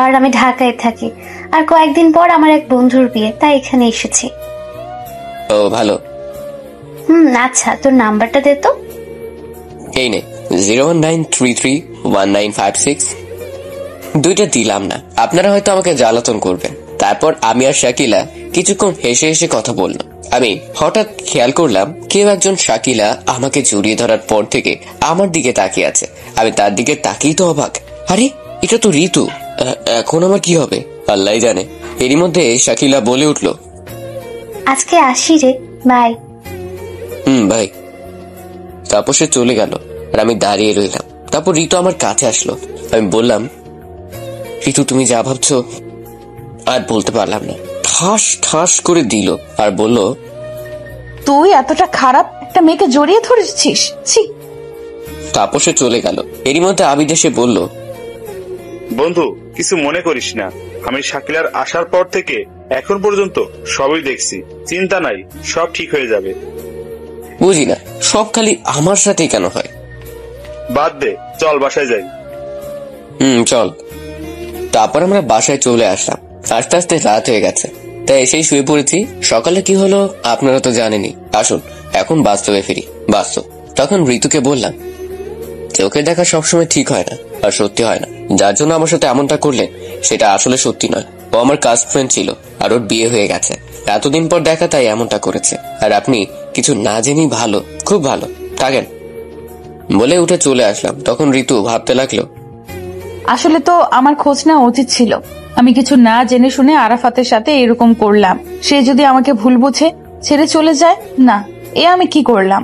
আর আমি ঢাকায় থাকি, আর কয়েকদিন পর আমার এক বন্ধুর বিয়ে, তাই এখানে এসেছি। ও ভালো। আচ্ছা, তোর নাম্বারটা দে তো। এই নে, 019331956। দুইটা দিলাম না, আপনারা হয়তো আমাকে জ্বালাতন করবেন। তারপর আমি আর শাকিলা কিছুক্ষণ হেসে হেসে কথা বললাম। আমি হঠাৎ খেয়াল করলাম কেউ একজন শাকিলা আমাকে জড়িয়ে ধরার পর থেকে আমার দিকে তাকিয়ে আছে। আমি তার দিকে তাকিয়ে তো অবাক। আরে এটা তো ঋতু। এখন আমার কি হবে আল্লাহ জানে। এরই মধ্যে শাকিলা বলে উঠলো, আজকে আসি রে, বাই। ভাই। তারপর সে চলে গেল আর আমি দাঁড়িয়ে রইলাম। তারপর ঋতু আমার কাছে আসলো। আমি বললাম, ঋতু তুমি যা ভাবছো। আর বলতে পারলাম না, ঠাস ঠাস করে দিল আর বলল, তুই এতটা খারাপ একটা মেয়েকে জড়িয়ে ধরেছিস? তারপর সে চলে গেল। এরই মধ্যে আবিদ এসে বলল, বন্ধু কিছু মনে করিস না, আমি শাকিলার আসার পর থেকে এখন পর্যন্ত সবই দেখছি, চিন্তা নাই, সব ঠিক হয়ে যাবে। বুঝি না সব খালি আমার সাথেই কেন হয়। বাদ দে, চল বাসায় যাই। চল। তারপর আমরা বাসায় চলে আসলাম। আস্তে আস্তে রাত হয়ে গেছে, তাই এসেই শুয়ে পড়েছি। সকালে কি হলো আপনারা তো জানেনই। আসুন এখন বাস্তবে ফিরি। বাস্তব। তখন ঋতুকে বললাম, চোখে দেখা সবসময় ঠিক হয় না আর সত্যি হয় না। যার জন্য আমার সাথে এমনটা করলেন সেটা আসলে সত্যি নয়। ও আমার কাস্ট ফ্রেন্ড ছিল আর ওর বিয়ে হয়ে গেছে। এতদিন পর দেখা, তাই এমনটা করেছে। আর আপনি কিছু না জেনেই ভালো, খুব ভালো থাকেন বলে উঠে চলে আসলাম। তখন ঋতু ভাবতে লাগলো, আসলে তো আমার খোঁজ নেওয়া উচিত ছিল। আমি কিছু না জেনে শুনে আরাফাতের সাথে এরকম করলাম। সে যদি আমাকে ভুল বুঝে ছেড়ে চলে যায়, না, এ আমি কি করলাম?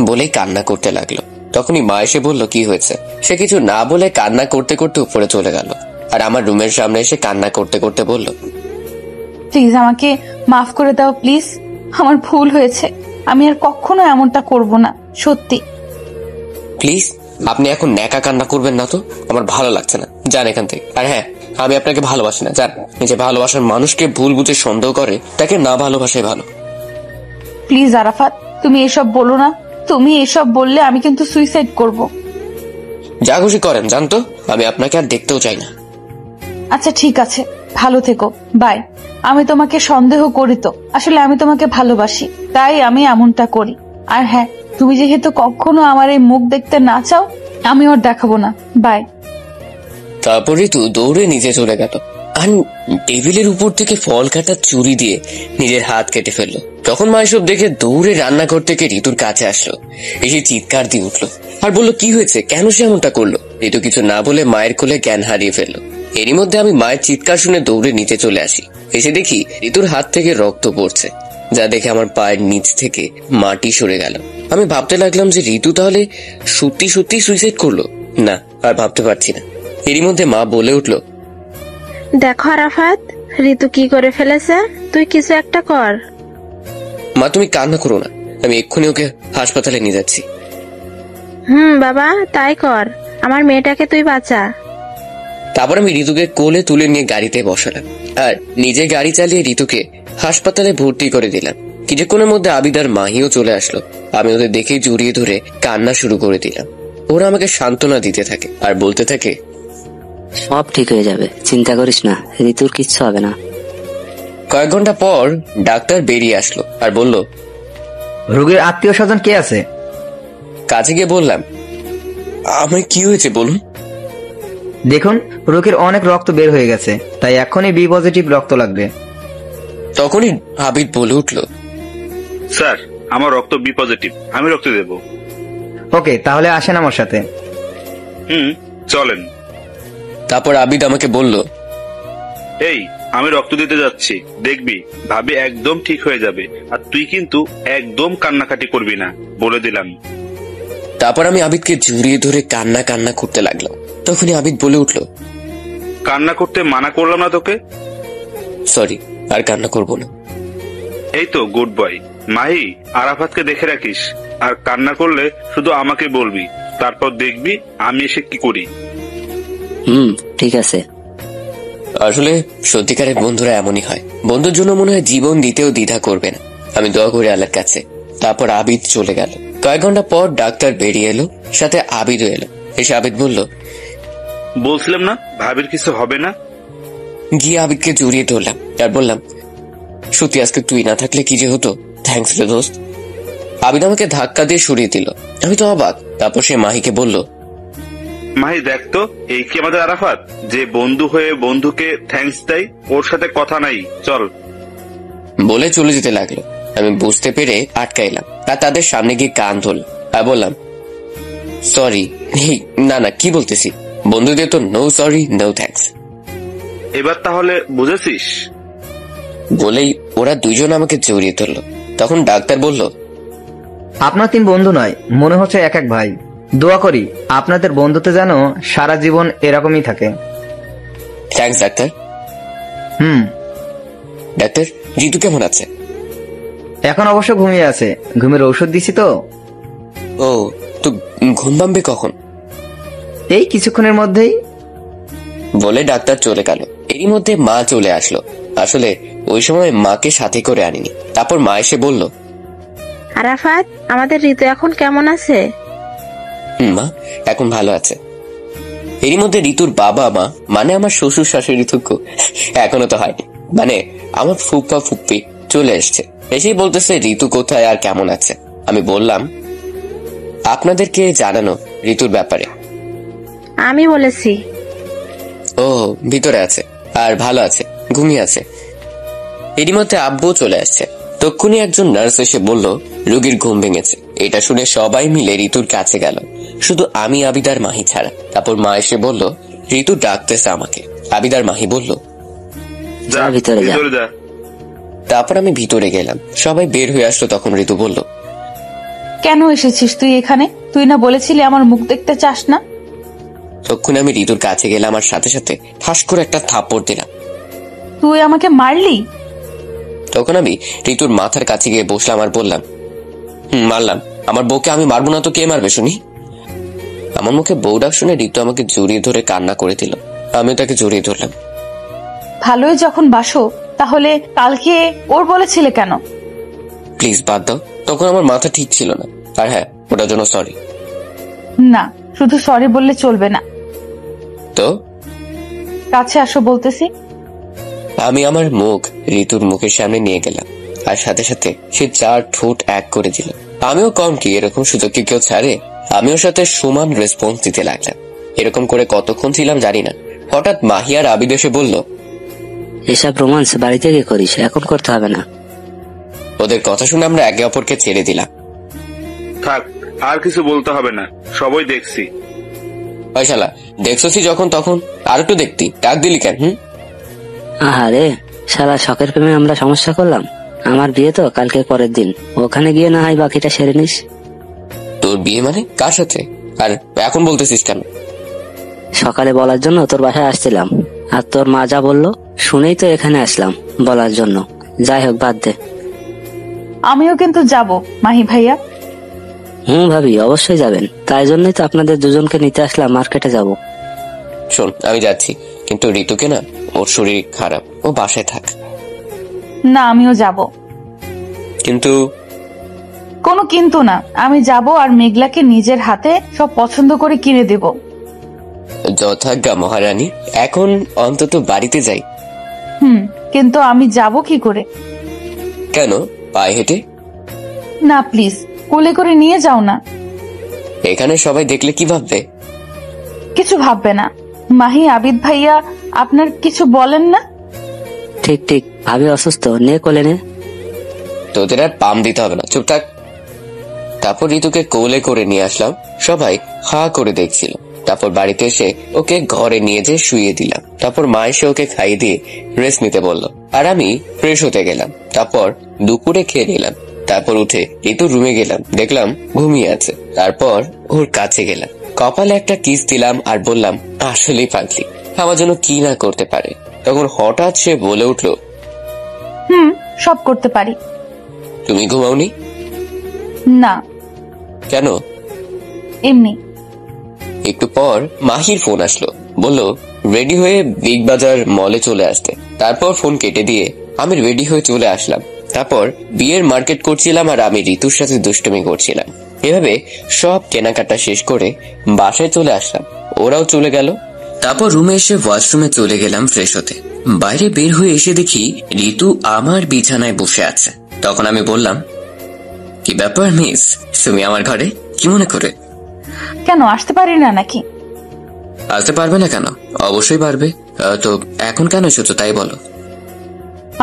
বলেই কান্না করতে লাগলো। তখনই মা এসে বলল কি হয়েছে। সে কিছু না বলে কান্না করতে করতে উপরে চলে গেল, আর আমার রুমের সামনে এসে কান্না করতে করতে বলল, প্লিজ আমাকে মাফ করে দাও প্লিজ, আমার ভুল হয়েছে, আমি আর কখনো এমনটা করব না, সত্যি। প্লিজ আপনি এখন ন্যাকা কান্না করবেন না তো, আমার ভালো লাগছে না, যান এখান থেকে। আর হ্যাঁ, আমি আপনাকে ভালোবাসি না, যান। নিজে ভালোবাসার মানুষকে ভুল বুঝে সন্দেহ করে, তাকে না ভালোবাসাই ভালো। প্লিজ আরাফাত, তুমি এসব বলো না, তুমি এসব বললে আমি কিন্তু সুইসাইড করব। যা খুশি করেন, জানতো আমি আপনাকে আর দেখতেও চাই না। আচ্ছা ঠিক আছে, ভালো থেকো, বাই। আমি তোমাকে সন্দেহ করি তো, আসলে আমি তোমাকে ভালোবাসি, তাই আমি এমনটা করি। আর হ্যাঁ, তুমি যেহেতু কখনো আমার এই মুখ দেখতে না চাও, আমি ওর দেখাবো না, বাই। তারপর ঋতু দৌড়ে নিচে চলে গেল, আর টেবিলের উপর থেকে ফল কাটার ছুরি দিয়ে নিজের হাত কেটে ফেললো। তখন মা এসব দেখে দৌড়ে রান্নাঘর থেকে ঋতুর কাছে আসলো, এসে চিৎকার দিয়ে উঠলো আর বললো কি হয়েছে, কেন সে এমনটা করলো। ঋতু কিছু না বলে মায়ের কোলে জ্ঞান হারিয়ে ফেললো। এরই মধ্যে আমি মায়ের চিৎকার শুনে দৌড়ে নিচে চলে আসি। এসে দেখি ঋতুর হাত থেকে রক্ত পড়ছে, যা দেখে আমার পায়ের নিচ থেকে মাটি সরে গেল। আমি ভাবতে লাগলাম যে ঋতু তাহলে সত্যি সত্যি সুইসাইড করলো। না, আর ভাবতে পারছি না। এরই মধ্যে মা বলে উঠলো, দেখো আরাফাত, ঋতু কি করে ফেলেছে, তুই কিছু একটা কর। মা তুমি কান্না করো না, আমি এক্ষুনি ওকে হাসপাতালে নিয়ে যাচ্ছি। বাবা, তাই কর, আমার মেয়েটাকে তুই বাঁচা। তারপর আমি ঋতুকে কোলে তুলে নিয়ে গাড়িতে বসালাম, আর নিজে গাড়ি চালিয়ে ঋতুকে হাসপাতালে ভর্তি করে দিলাম। কিছুক্ষণের মধ্যে আবিদার মাহিও চলে আসলো। আমি ওদের দেখে জড়িয়ে ধরে কান্না শুরু করে দিলাম। ওরা আমাকে সান্ত্বনা দিতে থাকে আর বলতে থাকে, সব ঠিক হয়ে যাবে, চিন্তা করিস না, ঋতুর কিচ্ছু হবে না। কয়েক ঘন্টা পর ডাক্তার বেরিয়ে আসলো আর বলল, রোগীর আত্মীয় স্বজন কে আছে? কাছে গিয়ে বললাম, আমার কি হয়েছে বলুন। দেখুন, রোগীর অনেক রক্ত বের হয়ে গেছে, তাই এখনই বি পজিটিভ রক্ত লাগবে। তখনই আবিদ বলে উঠল, স্যার আমার রক্ত বি পজিটিভ, আমি রক্ত দেব। ওকে, তাহলে আসেন আমার সাথে। চলেন। তারপর আবিদ আমাকে বলল, এই আমি রক্ত দিতে যাচ্ছি, দেখবি ভাবি একদম ঠিক হয়ে যাবে, আর তুই কিন্তু একদম কান্নাকাটি করবি না, বলে দিলাম। তারপর আমি আবিদকে জড়িয়ে ধরে কান্না কান্না করতে লাগলো। তখনই আবিদ বলে উঠল, কান্না করতে মানা করলাম না তোকে? সরি, আর কান্না করবো না। এই তো গুড বয়। মাহি, আরাফাতকে দেখে রাখিস, আর কান্না করলে শুধু আমাকে বলবি, তারপর দেখবি আমি এসে কি করি। ঠিক আছে। আসলে সত্যিকারের বন্ধুরা এমনই হয়, বন্ধুর জন্য মনে হয় জীবন দিতেও দ্বিধা করবে না। আমি দোয়া করি আল্লাহর কাছে। তারপর আবিদ চলে গেল। কয়েক ঘন্টা পর ডাক্তার বেরিয়ে এলো, সাথে আবিদও এলো। এসে আবিদ বলল, বলছিলাম না ভাবির কিছু হবে না। গিয়ে আবিদকে জড়িয়ে ধরলাম আর বললাম, সত্যি আজকে তুই না থাকলে কি যে হতো, থ্যাঙ্কস রে দোস্ত। আবিদ আমাকে ধাক্কা দিয়ে সরিয়ে দিল। আমি তো অবাক। তারপর সে মাহিকে বলল, মাহি দেখতো, এই কি আমাদের আরাফাত, যে বন্ধু হয়ে বন্ধুকে থ্যাঙ্কস দেয়? ওর সাথে কথা নাই, চল। বলে চলে যেতে লাগলো। আমি বুঝতে পেরে আটকাইলাম আর তাদের সামনে গিয়ে কান ধরলাম আর বললাম, সরি। না না, কি বলতেছি, বন্ধুদের তো নো সরি নো থ্যাঙ্কস। এবার তাহলে বুঝেছিস? বলেই ওরা দুইজন আমাকে জড়িয়ে ধরলো। তখন ডাক্তার বলল, আপনার 3 বন্ধু নয়, মনে হচ্ছে এক এক ভাই। দোয়া করি আপনাদের বন্ধুত্ব যেন সারা জীবন এরকমই থাকে। Thanks doctor. ডাক্তার, ঋতু কেমন আছে? এখন অবশ্য ঘুমিয়ে আছে, ঘুমের ঔষধ দিছি তো। ও, তো ঘুম ভাঙবে কখন? এই কিছুক্ষণের মধ্যেই। বলে ডাক্তার চলে গেল। এরই মধ্যে মা চলে আসলো। আসলে ওই সময় মাকে সাথে করে আনিনি। তারপর মা এসে বলল, আরাফাত, আমাদের ঋতু এখন কেমন আছে? মা এখন ভালো আছে। এরই মধ্যে ঋতুর বাবা মা, মানে আমার শ্বশুর শাশুড়ি থুকু, এখনো তো হয়নি, মানে আমার ফুপা ফুপ্পি চলে এসছে। এসেই বলতেছে ঋতু কোথায় আর কেমন আছে। আমি বললাম, আপনাদেরকে জানানো ঋতুর ব্যাপারে। আমি বলেছি। ও, ভিতরে আছে আর ভালো আছে, ঘুমিয়ে আছে। এরই মধ্যে আব্বু চলে আসছে। তক্ষুনি একজন নার্স এসে বলল, রোগীর ঘুম ভেঙেছে। এটা শুনে সবাই মিলে ঋতুর কাছে গেল, শুধু আমি, আবিদার মাহি ছাড়া। তারপর মা এসে বলল, ঋতু ডাকতেছে আমাকে। আবিদার মাহি বলল, যা ভিতরে যা। তারপর আমি ভিতরে গেলাম। সবাই বের হয়ে আসলো। তখন ঋতু বলল, কেন এসেছিস তুই এখানে? তুই না বলেছিলি আমার মুখ দেখতে চাস না? তখন আমি ঋতুর কাছে গেলাম, আমার সাথে সাথে ঠাস করে একটা থাপ্পড় দিলাম। তুই আমাকে মারলি? তখন আমি ঋতুর মাথার কাছে গিয়ে বসলাম আর বললাম, মারলাম। আমার বউকে আমি মারবো না তো কে মারবে শুনি? আমার মুখে বউ ডাক শুনে ঋতু আমাকে জড়িয়ে ধরে কান্না করে দিল। আমিও তাকে জড়িয়ে ধরলাম। ভালোই যখন বাসো তাহলে কালকে ওর বলেছিলে কেন? প্লিজ বাদ দাও, তখন আমার মাথা ঠিক ছিল না। আর হ্যাঁ, ওটার জন্য সরি। না, শুধু সরি বললে চলবে না। তো কাছে আসো বলতেছি। আমি আমার মুখ ঋতুর মুখের সামনে নিয়ে গেলাম, আর সাথে সাথে সে 4 ঠোঁট এক করে দিল। আমিও কম কি এরকম সুযোগ কি কেউ ছাড়ে? আমিও সাথে সমান রেসপন্স দিতে লাগলাম। এরকম করে কতক্ষণ ছিলাম জানি না। হঠাৎ মাহি আর আবিদ এসে বলল, এসব রোমান্স বাড়িতে গিয়ে করিস, এখন করতে হবে না। ওদের কথা শুনে আমরা একে অপরকে ছেড়ে দিলাম। থাক, আর কিছু বলতে হবে না, সবাই দেখছি। ওই শালা, দেখছি যখন তখন আর একটু দেখতি, ডাক দিলি কেন? আহারে শালা, শখের প্রেমে আমরা সমস্যা করলাম। আমার বিয়ে তো কালকে পরের দিন, ওখানে গিয়ে না হয় বাকিটা সেরে নিস। তোর বিয়ে মানে কার সাথে? আর এখন বলতেছিস কেন? সকালে বলার জন্য তোর বাসায় আসছিলাম, আর তোর মা যা বললো শুনেই তো এখানে আসলাম বলার জন্য। যাই হোক, বাদ দে। আমিও কিন্তু যাব মাহি ভাইয়া। ভাবি অবশ্যই যাবেন, তাই জন্যই তো আপনাদের দুজনকে নিতে আসলাম, মার্কেটে যাব। শোন, আমি যাচ্ছি, কিন্তু ঋতুকে না, ওর শরীর খারাপ, ও বাসায় থাক। না, আমিও যাব। কিন্তু কোনো কিন্তু না, আমি যাব আর মেঘলাকে নিজের হাতে সব পছন্দ করে কিনে দেব। যথাজ্ঞা মহারানী, এখন অন্তত বাড়িতে যাই। কিন্তু আমি যাব কি করে? কেন, পায়ে হেঁটে? না প্লিজ, কোলে করে নিয়ে যাও না। এখানে সবাই দেখলে কি ভাববে? কিছু ভাববে না। মাহি, আবিদ ভাইয়া আপনার কিছু বলেন না? ঠিক ঠিক, ভাবি অসুস্থ, নে কোলে নে। তোদের আর পাম দিতে হবে না, চুপ থাক। তারপর ঋতুকে কোলে করে নিয়ে আসলাম। সবাই হা করে দেখছিল। তারপর বাড়িতে এসে ওকে ঘরে নিয়ে যেয়ে শুইয়ে দিলাম। তারপর মা এসে ওকে খাইয়ে দিয়ে রেস্ট নিতে বললো, আর আমি ফ্রেশ হতে গেলাম। তারপর দুপুরে খেয়ে নিলাম। তারপর উঠে ঋতুর রুমে গেলাম, দেখলাম ঘুমিয়ে আছে। তারপর ওর কাছে গেলাম, কপালে একটা কিস দিলাম আর বললাম, আসলেই পাগলি, আমার জন্য কি না করতে পারে। তখন হঠাৎ সে বলে উঠলো, সব করতে পারি। তুমি ঘুমাওনি? না। কেন? এমনি। একটু পর মাহির ফোন আসলো, বলল রেডি হয়ে বিগ বাজার মলে চলে আসতে। তারপর ফোন কেটে দিয়ে আমি রেডি হয়ে চলে আসলাম। তারপর বিয়ের মার্কেট করছিলাম আর আমি ঋতুর সাথে দুষ্টুমি করছিলাম। এভাবে সব কেনাকাটা শেষ করে বাসায় চলে আসলাম, ওরাও চলে গেল। তারপর রুমে এসে ওয়াশরুমে চলে গেলাম ফ্রেশ হতে। বাইরে বের হয়ে এসে দেখি ঋতু আমার বিছানায় বসে আছে। তখন আমি বললাম, কি ব্যাপার মিস, তুমি আমার ঘরে কি মনে করে? কেন, আসতে পারি না নাকি? আসতে পারবে না কেন? অবশ্যই পারবে। তো এখন কেন এসেছো তাই বলো।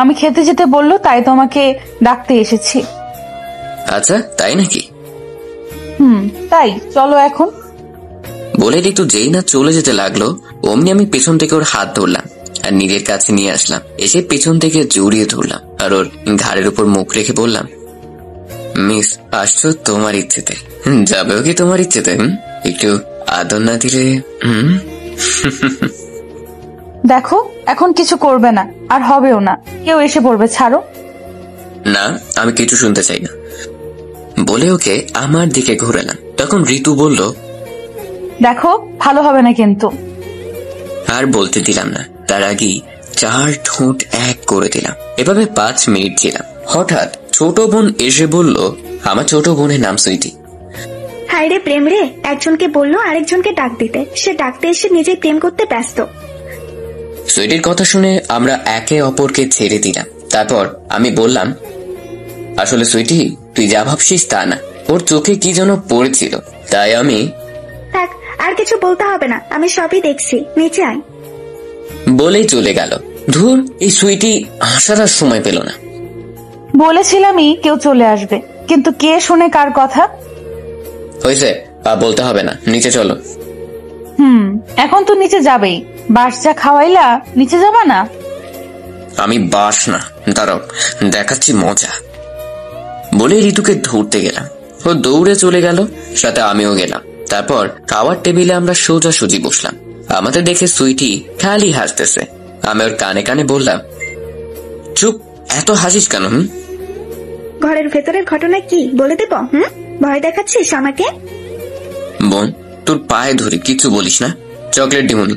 আমি খেতে যেতে বললো, তাই তোমাকে ডাকতে এসেছি। আচ্ছা, তাই নাকি? তাই চলো এখন। বলে ঋতু যেই না চলে যেতে লাগলো, অমনি আমি পেছন থেকে ওর হাত ধরলাম আর নিজের কাছে নিয়ে আসলাম। এসে পেছন থেকে জড়িয়ে ধরলাম আর ওর ঘাড়ের উপর মুখ রেখে বললাম, মিস, আসছো তোমার ইচ্ছেতে, যাবেও কি তোমার ইচ্ছেতে? একটু আদর না দিলে? দেখো, এখন কিছু করবে না, আর হবেও না। কেউ এসে পড়বে, ছাড়ো। না, আমি কিছু শুনতে চাই না বলে ওকে আমার দিকে ঘোরালাম। তখন ঋতু বলল, দেখো, ভালো হবে না কিন্তু। আর বলতে দিলাম না, তার আগেই 4 ঠোঁট এক করে দিলাম। এভাবে 5 মিনিট ছিলাম। হঠাৎ ছোট বোন এসে বলল, আমার ছোট বোনের নাম সুইটি। হায় রে প্রেম রে, একজনকে বললো আরেকজনকে ডাক দিতে, সে ডাকতে এসে নিজেই প্রেম করতে ব্যস্ত। সুইটির কথা শুনে আমরা একে অপরকে ছেড়ে দিলাম। তারপর আমি বললাম, আসলে সুইটি, তুই যা ভাবছিস তা না। ওর চোখে কি যেন পড়েছিল, তাই আমি। থাক, আর কিছু বলতে হবে না, আমি সবই দেখছি, নিচে আয় বলেই চলে গেল। ধুর, এই সুইটি আসার আর সময় পেল না। বলেছিলামই কেউ চলে আসবে, কিন্তু কে শুনে কার কথা? হয়েছে, বলতে হবে না, নিচে চলো। এখন তো নিচে যাবেই। বাস যা খাওয়াইলা, নিচে যাবা না? আমি বাস না, দাঁড়াও, দেখাচ্ছি মজা বলে ঋতুকে ধরতে গেলাম। ও দৌড়ে চলে গেল, সাথে আমিও গেলাম। তারপর খাওয়ার টেবিলে আমরা সোজাসুজি বসলাম। আমাদের দেখে সুইটি খালি হাসতেছে। আমি ওর কানে কানে বললাম, চুপ, এত হাসিস কেন? ঘরের ভেতরের ঘটনা কি বলে দেব? ভয় দেখাচ্ছিস আমাকে? বোন, তোর পায়ে ধরে কিছু বলিস না। চকলেট দিমুনি?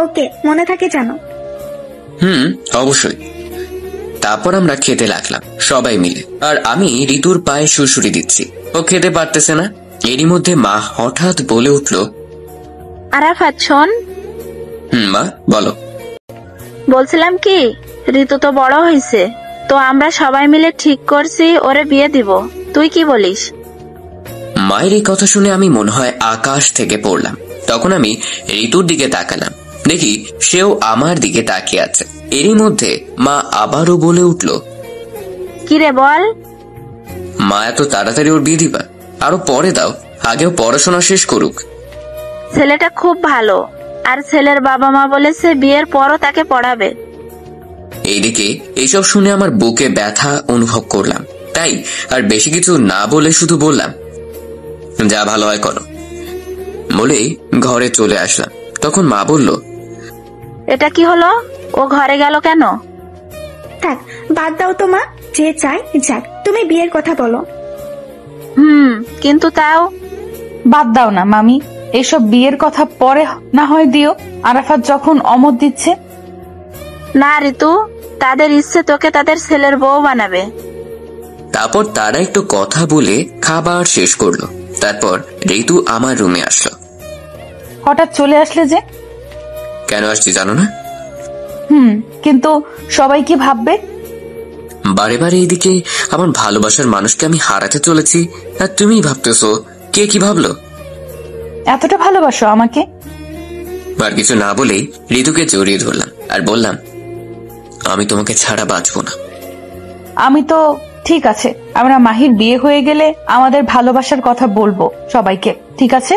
ওকে, মনে থাকে জানো। অবশ্যই। তারপর আমরা খেতে লাগলাম সবাই মিলে, আর আমি ঋতুর পায়ে সুড়সুড়ি দিচ্ছি। ও খেতে পারতেছে না। এরই মধ্যে মা হঠাৎ বলে উঠল, আরাফাত শোন। মা বলো। বলছিলাম কি, ঋতু তো বড় হয়েছে, তো আমরা সবাই মিলে ঠিক করছি ওরে বিয়ে দিব। তুই কি বলিস? মায়ের এই কথা শুনে আমি মনে হয় আকাশ থেকে পড়লাম। তখন আমি ঋতুর দিকে তাকালাম, দেখি সেও আমার দিকে তাকিয়ে আছে। এরই মধ্যে মা আবারও বলে উঠল, কিরে বল। মা এত তাড়াতাড়ি ওর বিয়ে দিবা? আরো পরে দাও, আগেও পড়াশোনা শেষ করুক। ছেলেটা খুব ভালো, আর ছেলের বাবা মা বলেছে বিয়ের পরও তাকে পড়াবে। এইদিকে এইসব শুনে আমার বুকে ব্যথা অনুভব করলাম, তাই আর বেশি কিছু না বলে শুধু বললাম, যা ভালো হয় করো, বলেই ঘরে চলে আসলাম। তখন মা বলল, এটা কি হলো? ও ঘরে গেল কেন? থাক, বাদ দাও তো মা, যে চাই যাক, তুমি বিয়ের কথা বলো। কিন্তু তাও। বাদ দাও না মামি, এইসব বিয়ের কথা পরে না হয় দিও, আরাফাত যখন অমত দিচ্ছে। না ঋতু, তাদের ইচ্ছে তোকে তাদের ছেলের বউ বানাবে। তারপর তারা একটু কথা বলে খাবার শেষ করলো। তারপর ঋতু আমার রুমে আসলো। হঠাৎ চলে আসলে যে? কেন আসছি জানো না? কিন্তু সবাই কি ভাববে? বারে বারে এইদিকে আমার ভালোবাসার মানুষকে আমি হারাতে চলেছি, আর তুমি ভাবতেছো কে কি ভাবলো। এতটা ভালোবাসো আমাকে? আর কিছু না বলেই ঋতুকে জড়িয়ে ধরলাম আর বললাম, আমি তোমাকে ছাড়া বাঁচবো না। আমি তো ঠিক আছে, আমরা মাহির বিয়ে হয়ে গেলে আমাদের ভালোবাসার কথা বলবো সবাইকে, ঠিক আছে?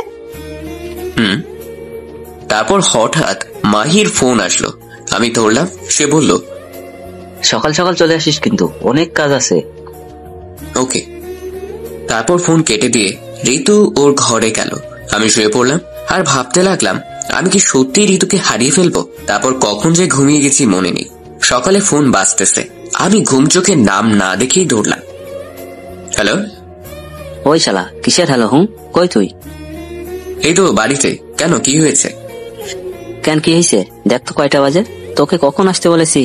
তারপর হঠাৎ মাহির ফোন আসলো। আমি ধরলাম। সে বলল, সকাল সকাল চলে আসিস, কিন্তু অনেক কাজ আছে। ওকে। তারপর ফোন কেটে দিয়ে ঋতু ওর ঘরে গেল। আমি শুয়ে পড়লাম আর ভাবতে লাগলাম, আমি কি সত্যি ঋতুকে হারিয়ে ফেলবো? তারপর কখন যে ঘুমিয়ে গেছি মনে নেই। সকালে ফোন বাজতেছে, আমি ঘুম চোখে নাম না দেখেই দৌড়লাম। হ্যালো। ওই শালা, কিসের হ্যালো? কই তুই? এই তো বাড়িতে। কেন, কি হয়েছে? কেন, কি হয়েছে? দেখ তো কয়টা বাজে, তোকে কখন আসতে বলেছি?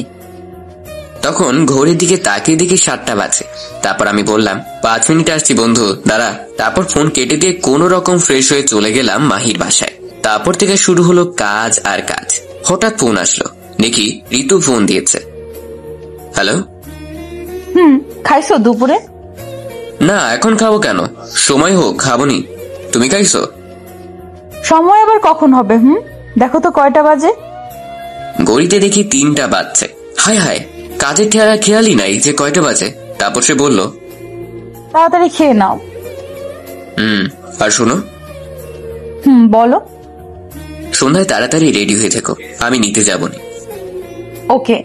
তখন ঘড়ির দিকে তাকিয়ে দেখি 7টা বাজে। তারপর আমি বললাম, 5 মিনিট আসছি বন্ধু, দাঁড়া। তারপর ফোন কেটে দিয়ে কোনো রকম ফ্রেশ হয়ে চলে গেলাম মাহির বাসায়। তারপর থেকে শুরু হলো কাজ আর কাজ। হঠাৎ ফোন আসলো, দেখি ঋতু ফোন দিয়েছে। হ্যালো। খাইছো দুপুরে? না, এখন খাবো কেন, সময় হোক, খাবনি। তুমি খাইছো? সময় আবার কখন হবে? দেখো তো কয়টা বাজে। ঘড়িতে দেখি 3টা বাজছে। হায় হায়, কাজের খেয়ালই নাই যে কয়টা বাজে। তারপর সে বলল, তাড়াতাড়ি খেয়ে নাও। আর শোনো। বলো। সন্ধ্যায় তাড়াতাড়ি রেডি হয়ে থেকো, আমি নিতে যাবনি। ওকে।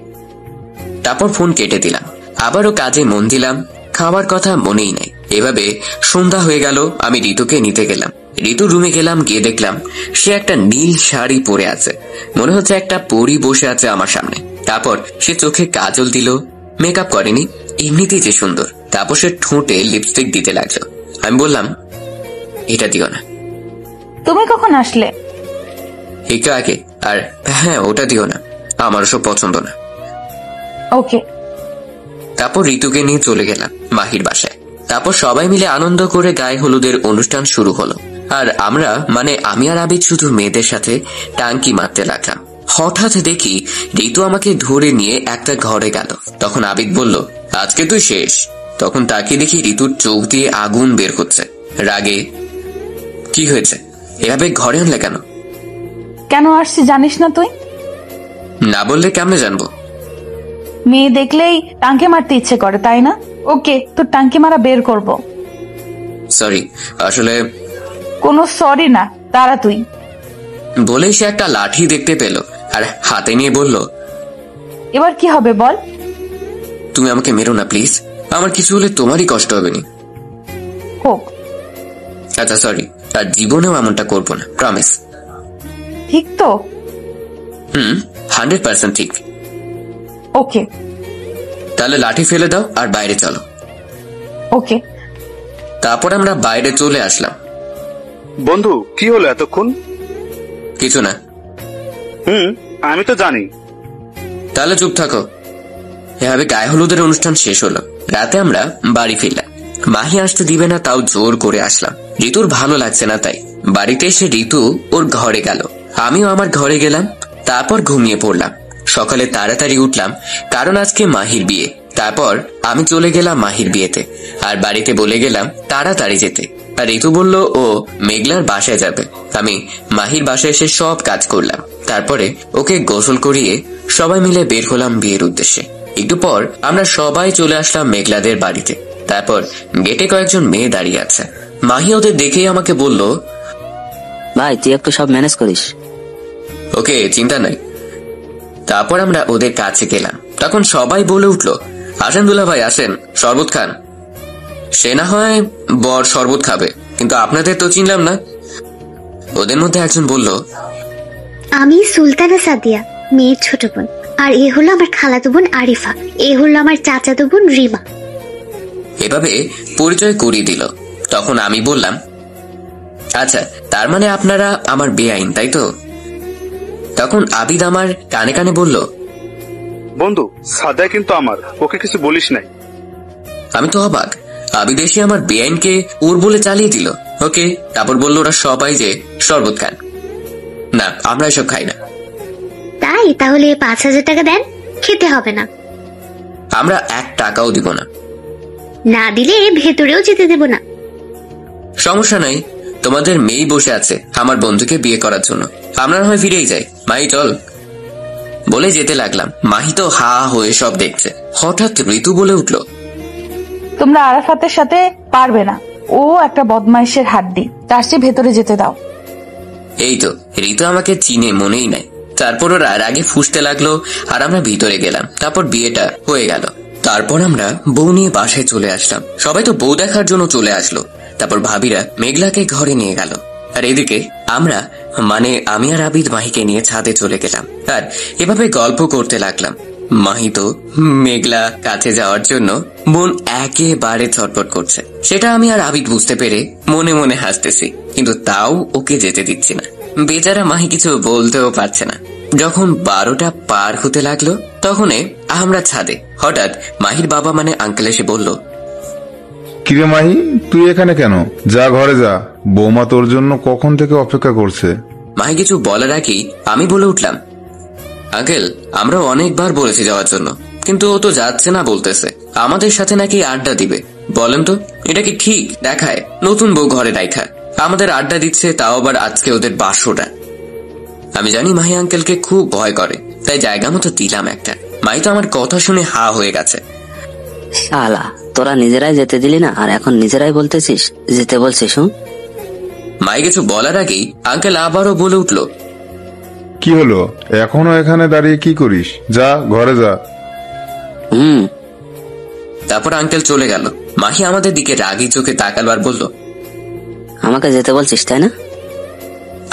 তারপর ফোন কেটে দিলাম। আবারও কাজে মন দিলাম, খাবার কথা মনেই নাই। এভাবে সন্ধ্যা হয়ে গেল। আমি ঋতুকে নিতে গেলাম। ঋতু রুমে গেলাম, গিয়ে দেখলাম সে একটা নীল শাড়ি পরে আছে, মনে হচ্ছে একটা পরী বসে আছে আমার সামনে। তারপর সে চোখে কাজল দিল, মেকআপ করেনি, এমনিতেই যে সুন্দর। তারপর সে ঠোঁটে লিপস্টিক দিতে লাগলো। আমি বললাম, এটা দিও না। তুমি কখন আসলে? একটু আগে। আর হ্যাঁ, ওটা দিও না, আমার ওসব পছন্দ না। ওকে। তারপর ঋতুকে নিয়ে চলে গেলাম মাহির বাসায়। তারপর সবাই মিলে আনন্দ করে গায়ে হলুদের অনুষ্ঠান শুরু হলো। আর আমরা, মানে আমি আর আবিদ, শুধু মেয়েদের সাথে টাঙ্কি মারতে লাগলাম। হঠাৎ দেখি ঋতু আমাকে ধরে নিয়ে একটা ঘরে গেল। তখন আবিদ বলল, আজকে তুই শেষ। তখন তাকে দেখি ঋতুর চোখ দিয়ে আগুন বের হচ্ছে রাগে। কি হয়েছে, এভাবে ঘরে আনলে কেন? কেন আসছি জানিস না তুই? না বললে কেমনে জানবো? মেয়ে দেখলেই টাঙ্কি মারতে ইচ্ছে করে, তাই না? ওকে, তোর টাঙ্কি মারা বের করব। সরি, আসলে। কোনো সরি না, দাঁড়া তুই। বলেই সে একটা লাঠি দেখতে পেল আর হাতে নিয়ে বলল, এবার কি হবে বল? তুমি আমাকে মেরো না প্লিজ, আমার কিছু হলে তোমারই কষ্ট হবে না। হোক। আচ্ছা সরি, আর জীবনেও এমনটা করবো না, প্রমিস। ঠিক তো? 100% ঠিক। ওকে। তাহলে লাঠি ফেলে দাও আর বাইরে চলো। ওকে। তারপর আমরা বাইরে চলে আসলাম। বন্ধু, কি হলো এতক্ষণ? কিছু না। আমি তো জানি। তাহলে চুপ থাকো। এভাবে গায়ে হলুদের অনুষ্ঠান শেষ হলো। রাতে আমরা বাড়ি ফিরলাম। মাহি আসতে দিবে না, তাও জোর করে আসলাম। ঋতুর ভালো লাগছে না, তাই বাড়িতে এসে ঋতু ওর ঘরে গেল, আমিও আমার ঘরে গেলাম। তারপর ঘুমিয়ে পড়লাম। সকালে তাড়াতাড়ি উঠলাম, কারণ আজকে মাহির বিয়ে। তারপর আমি চলে গেলাম মাহির বিয়েতে, আর বাড়িতে বলে গেলাম তাড়াতাড়ি যেতে। আর ঋতু বলল ও মেঘলার বাসায় যাবে। আমি মাহির বাসায় এসে সব কাজ করলাম। তারপরে ওকে গোসল করিয়ে সবাই মিলে বের হলাম বিয়ের উদ্দেশ্যে। একটু পর আমরা সবাই চলে আসলাম মেঘলাদের বাড়িতে। তারপর গেটে কয়েকজন মেয়ে দাঁড়িয়ে আছে। মাহি ওদের দেখেই আমাকে বলল, ভাই তুই একটু সব ম্যানেজ করিস। ওকে, চিন্তা নাই। তারপর আমরা ওদের কাছে গেলাম। তখন সবাই বলে উঠলো, আসেন দুলা ভাই আসেন, শরবত খান। সে না হয় বর শরবত খাবে, কিন্তু আপনাদের তো চিনলাম না। ওদের মধ্যে একজন বলল, আমি সুলতানা সাদিয়া, মেয়ের ছোট বোন। আর এ হলো আমার খালাতো বোন আরিফা, এ হলো আমার চাচাতো বোন রিমা। এভাবে পরিচয় করিয়ে দিল। তখন আমি বললাম, আচ্ছা তার মানে আপনারা আমার বেআইন, তাই তো? তখন আবিদ আমার কানে কানে বলল, বন্ধু সাদা কিন্তু আমার, ওকে কিছু বলিস নাই। আমি তো অবাক। আবিদ এসে আমার বেআইনকে ওর বলে চালিয়ে দিল। ওকে, তারপর বলল ওরা সবাই যে শরবত খান। না, আমরা এসব খাই না। তাই তাহলে 5,000 টাকা দেন, খেতে হবে না। আমরা 1 টাকাও দিব না। না দিলে ভেতরেও যেতে দেব না। সমস্যা নাই, তোমাদের মেয়ে বসে আছে আমার বন্ধুকে বিয়ে করার জন্য, আমরা না হয় ফিরেই যাই। মাহি চল বলে যেতে লাগলাম। মাহি তো হা হয়ে সব দেখছে। হঠাৎ ঋতু বলে উঠল, তোমরা আরাফাতের সাথে পারবে না, ও একটা বদমাইশের হাড্ডি, তার চেয়ে ভেতরে যেতে দাও। এই তো ঋতু আমাকে চিনে মনেই নাই। তারপর ওরা রাগে ফুঁসতে লাগলো, আর আমরা ভিতরে গেলাম। তারপর বিয়েটা হয়ে গেল। তারপর আমরা বউ নিয়ে বাসায় চলে আসলাম। সবাই তো বউ দেখার জন্য চলে আসলো। তারপর ভাবিরা মেঘলাকে ঘরে নিয়ে গেল, আর এদিকে আমরা মানে আমি আর আবিদ মাহিকে নিয়ে ছাদে চলে গেলাম। আর এভাবে গল্প করতে লাগলাম। মাহি তো মেঘলা কাছে যাওয়ার জন্য মন একেবারে ছটফট করছে। সেটা আমি আর আবিদ বুঝতে পেরে মনে মনে হাসতেছি, কিন্তু তাও ওকে যেতে দিচ্ছি না। বেচারা মাহি কিছু বলতেও পারছে না। যখন 12টা পার হতে লাগলো, তখন আমরা ছাদে। হঠাৎ মাহির বাবা মানে আঙ্কেল এসে বলল, কিরে মাহি, তুই এখানে কেন? যা ঘরে যা, বৌমা তোর জন্য কখন থেকে অপেক্ষা করছে। মাহি কিছু বলার আগেই আমি বলে উঠলাম, আঙ্কেল আমরা অনেকবার বলেছি যাওয়ার জন্য, কিন্তু ও তো যাচ্ছে না, বলতেছে আমাদের সাথে নাকি আড্ডা দিবে। বলেন তো এটা কি ঠিক দেখায়? নতুন বউ ঘরে রাইখা আমাদের আড্ডা দিচ্ছে, তাও আবার আজকে ওদের বাসটা। আমি জানি মাহি আঙ্কেলকে খুব ভয় করে, তাই জায়গা মতো দিলাম একটা। মাহি তো আমার কথা শুনে হা হয়ে গেছে। শালা তোরা নিজেরাই যেতে দিলি না, আর এখন নিজেরাই বলতেছিস যেতে বলছিস। মাহি কিছু বলার আগেই আঙ্কেল আবারও বলে উঠল, কি হলো, এখনো এখানে দাঁড়িয়ে কি করিস? যা ঘরে যা। তারপর আঙ্কেল চলে গেল। মাহি আমাদের দিকে রাগি চোখে তাকালো আর বলল, আমাকে যেতে বলছিস তাই না?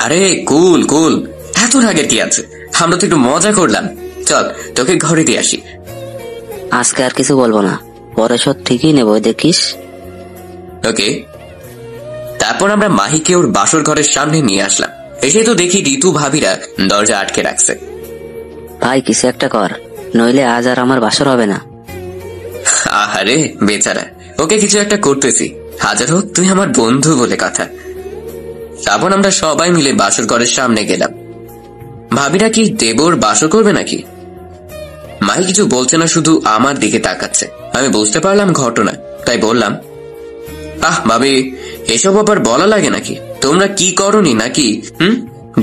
আরে কুল কুল, এত রাগের কি আছে? আমরা তো একটু মজা করলাম। চল তোকে ঘরে দিয়ে আসি। আজকে আর কিছু বলবো না, পরে সব ঠিকই নেবো, দেখিস। ওকে। তারপর আমরা মাহিকে ওর বাসর ঘরের সামনে নিয়ে আসলাম। এসে তো দেখি ঋতু ভাবিরা দরজা আটকে রাখছে। ভাই কিছু একটা কর, নইলে আজ আর আমার বাসর হবে না। আহারে বেচারা, ওকে কিছু একটা করতেছি। হাজার হোক তুই আমার বন্ধু বলে কথা। তারপর আমরা সবাই মিলে বাসর ঘরের সামনে গেলাম। ভাবিরা কি দেবর বাসর করবে নাকি? মাহি কিছু বলছে না, শুধু আমার দিকে তাকাচ্ছে। আমি বুঝতে পারলাম ঘটনা, তাই বললাম, ভাবি এসব আবার বলা লাগে নাকি? তোমরা কি করনি নাকি?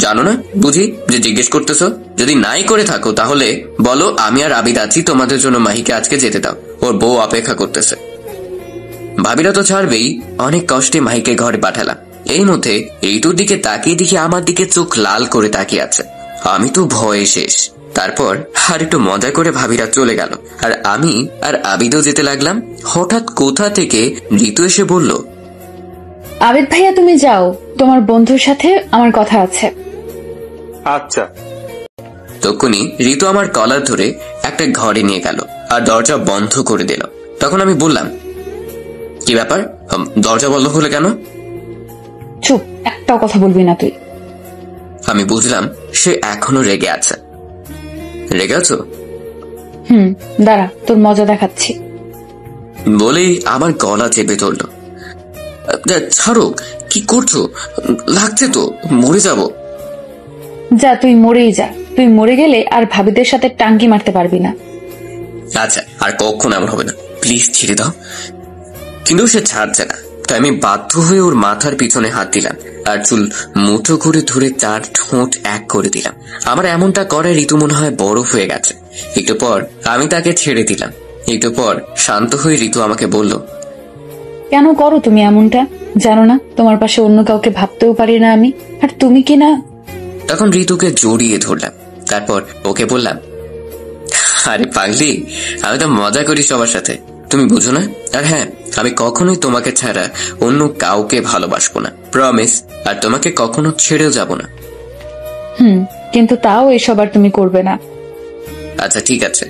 জানো না বুঝি যে জিজ্ঞেস করতেছো? যদি নাই করে থাকো তাহলে বলো, আমি আর আবিদ আছি তোমাদের জন্য। মাহিকে আজকে যেতে দাও, ওর বউ অপেক্ষা করতেছে। ভাবিরা তো ছাড়বেই। অনেক কষ্টে মাহিকে ঘরে পাঠালাম। এই মধ্যে ঋতুর দিকে তাকিয়ে দেখি আমার দিকে চোখ লাল করে তাকিয়ে আছে। আমি তো ভয়ে শেষ। তারপর আর একটু মজা করে ভাবিরা চলে গেল, আর আমি আর আবিদও যেতে লাগলাম। হঠাৎ কোথা থেকে ঋতু এসে বলল, আবিদ ভাইয়া তুমি যাও, তোমার বন্ধুর সাথে আমার কথা আছে। আচ্ছা। তখনই ঋতু আমার কলার ধরে একটা ঘরে নিয়ে গেল আর দরজা বন্ধ করে দিল। তখন আমি বললাম, কি ব্যাপার, দরজা বন্ধ হলে কেন? চুপ, একটাও কথা বলবি না তুই। আমি বুঝলাম সে এখনো রেগে আছে। রেগে আছো? দাঁড়া, তোর মজা দেখাচ্ছি। বলেই আমার গলা চেপে ধরল। ছাড়ো, কি করছো? লাগছে তো, মরে যাব। যা, তুই মরেই যা। তুই মরে গেলে আর ভাবিদের সাথে টাঙ্কি মারতে পারবি না। আচ্ছা, আর কখন এমন হবে না, প্লিজ ছেড়ে দাও। কিন্তু সে ছাড়ছে না, তাই আমি বাধ্য হয়ে ওর মাথার পিছনে হাত দিলাম আর চুল মুঠো করে ধরে তার ঠোঁট এক করে দিলাম। আমার এমনটা করায় ঋতু মনে হয় বরফ হয়ে গেছে। একটু পর আমি তাকে ছেড়ে দিলাম। একটু পর শান্ত হয়ে ঋতু আমাকে বলল, কেন করো তুমি এমনটা? জানো না তোমার পাশে অন্য কাউকে ভাবতেও পারি না আমি, আর তুমি কি না? তখন ঋতুকে জড়িয়ে ধরলাম। তারপর ওকে বললাম, আরে পাগলি, আমি তো মজা করি সবার সাথে, তুমি বুঝো না? আর হ্যাঁ, আমি কখনোই তোমাকে ছাড়া অন্য কাউকে ভালোবাসবো না, প্রমিস। আর তোমাকে কখনো ছেড়েও যাব না। কিন্তু তাও এসব আর তুমি করবে না। আচ্ছা ঠিক আছে।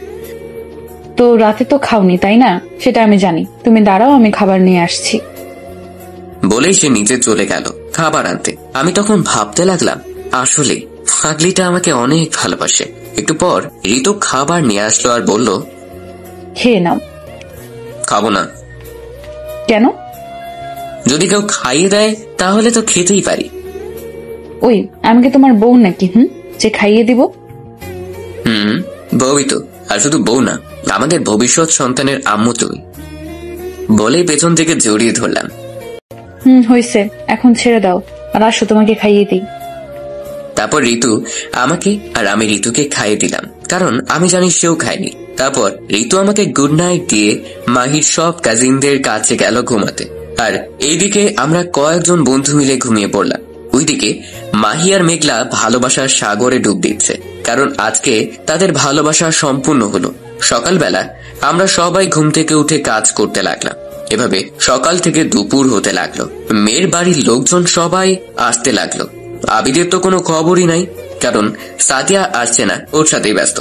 তো রাতে তো খাওনি তাই না? সেটা আমি জানি। তুমি দাঁড়াও, আমি খাবার নিয়ে আসছি। বলেই সে নিচে চলে গেল খাবার আনতে। আমি তখন ভাবতে লাগলাম, আসলে পাগলিটা আমাকে অনেক ভালোবাসে। একটু পর ঋতু খাবার নিয়ে আসলো আর বলল, খেয়ে নাও। খাবো না। কেন? যদি কেউ খাইয়ে দেয় তাহলে তো খেতেই পারি। ওই, আমি কি তোমার বউ নাকি যে খাইয়ে দিব? বউই তো, আর শুধু বউ না, আমাদের ভবিষ্যৎ সন্তানের আম্মু তুই। বলেই পেছন থেকে জড়িয়ে ধরলাম। হয়েছে, এখন ছেড়ে দাও আর আসো তোমাকে খাইয়ে দিই। তারপর ঋতু আমাকে আর আমি ঋতুকে খাইয়ে দিলাম, কারণ আমি জানি সেও খায়নি। তারপর ঋতু আমাকে গুড নাইট দিয়ে মাহির সব কাজিনদের কাছে গেল ঘুমাতে। আর এইদিকে আমরা কয়েকজন বন্ধু মিলে ঘুমিয়ে পড়লাম। ওইদিকে মাহি আর মেঘলা ভালোবাসার সাগরে ডুব দিচ্ছে, কারণ আজকে তাদের ভালোবাসা সম্পূর্ণ হলো। সকালবেলা আমরা সবাই ঘুম থেকে উঠে কাজ করতে লাগলাম। এভাবে সকাল থেকে দুপুর হতে লাগলো। মেয়ের বাড়ির লোকজন সবাই আসতে লাগলো। আবিদের তো কোনো খবরই নাই, কারণ সাদিয়া আসছে না, ওর সাথেই ব্যস্ত।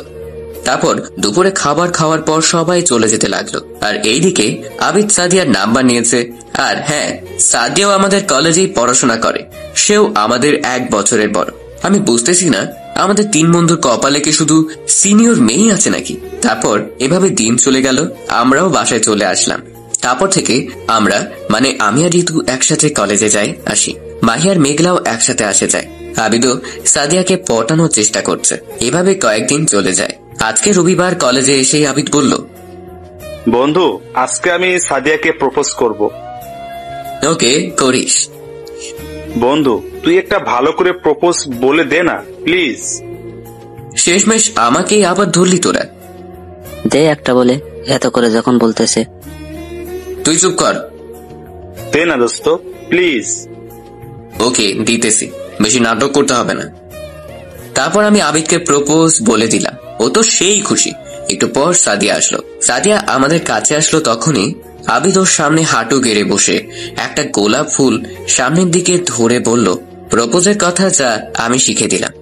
তারপর দুপুরে খাবার খাওয়ার পর সবাই চলে যেতে লাগলো। আর এইদিকে আবিদ সাদিয়ার নাম্বার নিয়েছে। আর হ্যাঁ, সাদিয়াও আমাদের কলেজেই পড়াশোনা করে, সেও আমাদের 1 বছরের বড়। আমি বুঝতেছি না আমাদের 3 বন্ধুর কপালে কি শুধু সিনিয়র মেয়েই আছে নাকি। তারপর এভাবে দিন চলে গেল, আমরাও বাসায় চলে আসলাম। তারপর থেকে আমরা মানে আমি আর ঋতু একসাথে কলেজে যাই আসি। মাহি আর মেঘলাও একসাথে আসে যায়। আবিদও সাদিয়াকে পটানোর চেষ্টা করছে। এভাবে কয়েকদিন চলে যায়। আজকে রবিবার কলেজে এসেই আবিদ বলল, বন্ধু, আজকে আমি সাদিয়াকে প্রপোজ করব। ওকে, করিস। বন্ধু, তুই একটা ভালো করে প্রপোজ বলে দে না প্লিজ। শেষমেশ আমাকেই আবার ধরলি তোরা। দে একটা বলে, এত করে যখন বলতেছে। তুই চুপ কর। দে না দোস্ত, প্লিজ। ওকে, দিতেছি, বেশি নাটক করতে হবে না। তারপর আমি আবিদকে প্রপোজ বলে দিলাম। ও তো সেই খুশি। একটু পর সাদিয়া আসলো। সাদিয়া আমাদের কাছে আসলো তখনই আবিদ ওর সামনে হাঁটু গেড়ে বসে একটা গোলাপ ফুল সামনের দিকে ধরে বলল, প্রপোজের কথা যা আমি শিখে দিলাম।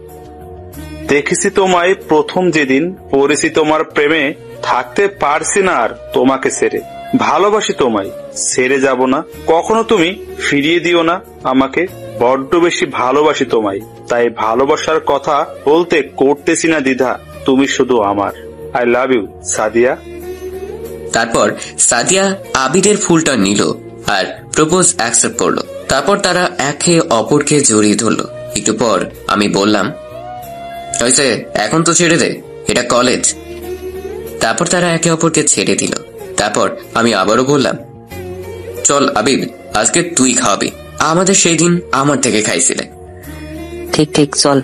দেখেছি তোমায় প্রথম যেদিন পড়েছি তোমার প্রেমে, থাকতে পারছি না আর তোমাকে ছেড়ে। ভালোবাসি তোমায়, ছেড়ে যাব না কখনো, তুমি ফিরিয়ে দিও না আমাকে। বড্ড বেশি ভালোবাসি তোমায়, তাই ভালোবাসার কথা বলতে করতেছি না দ্বিধা, তুমি শুধু আমার। I love you Sadia. তারপর সাদিয়া আবিদের ফুলটা নিল আর প্রপোজ অ্যাকসেপ্ট করলো। তারপর তারা একে অপরকে জড়িয়ে ধরলো। একটু পর আমি বললাম, হয়েছে, এখন তো ছেড়ে দে, এটা কলেজ। তারপর তারা একে অপরকে ছেড়ে দিল। তারপর আমি আবারও বললাম, চল আবিদ, আজকে তুই খাওয়াবি, আমাদের সেই দিন আমার থেকে খাইছিলে। ঠিক ঠিক, চল।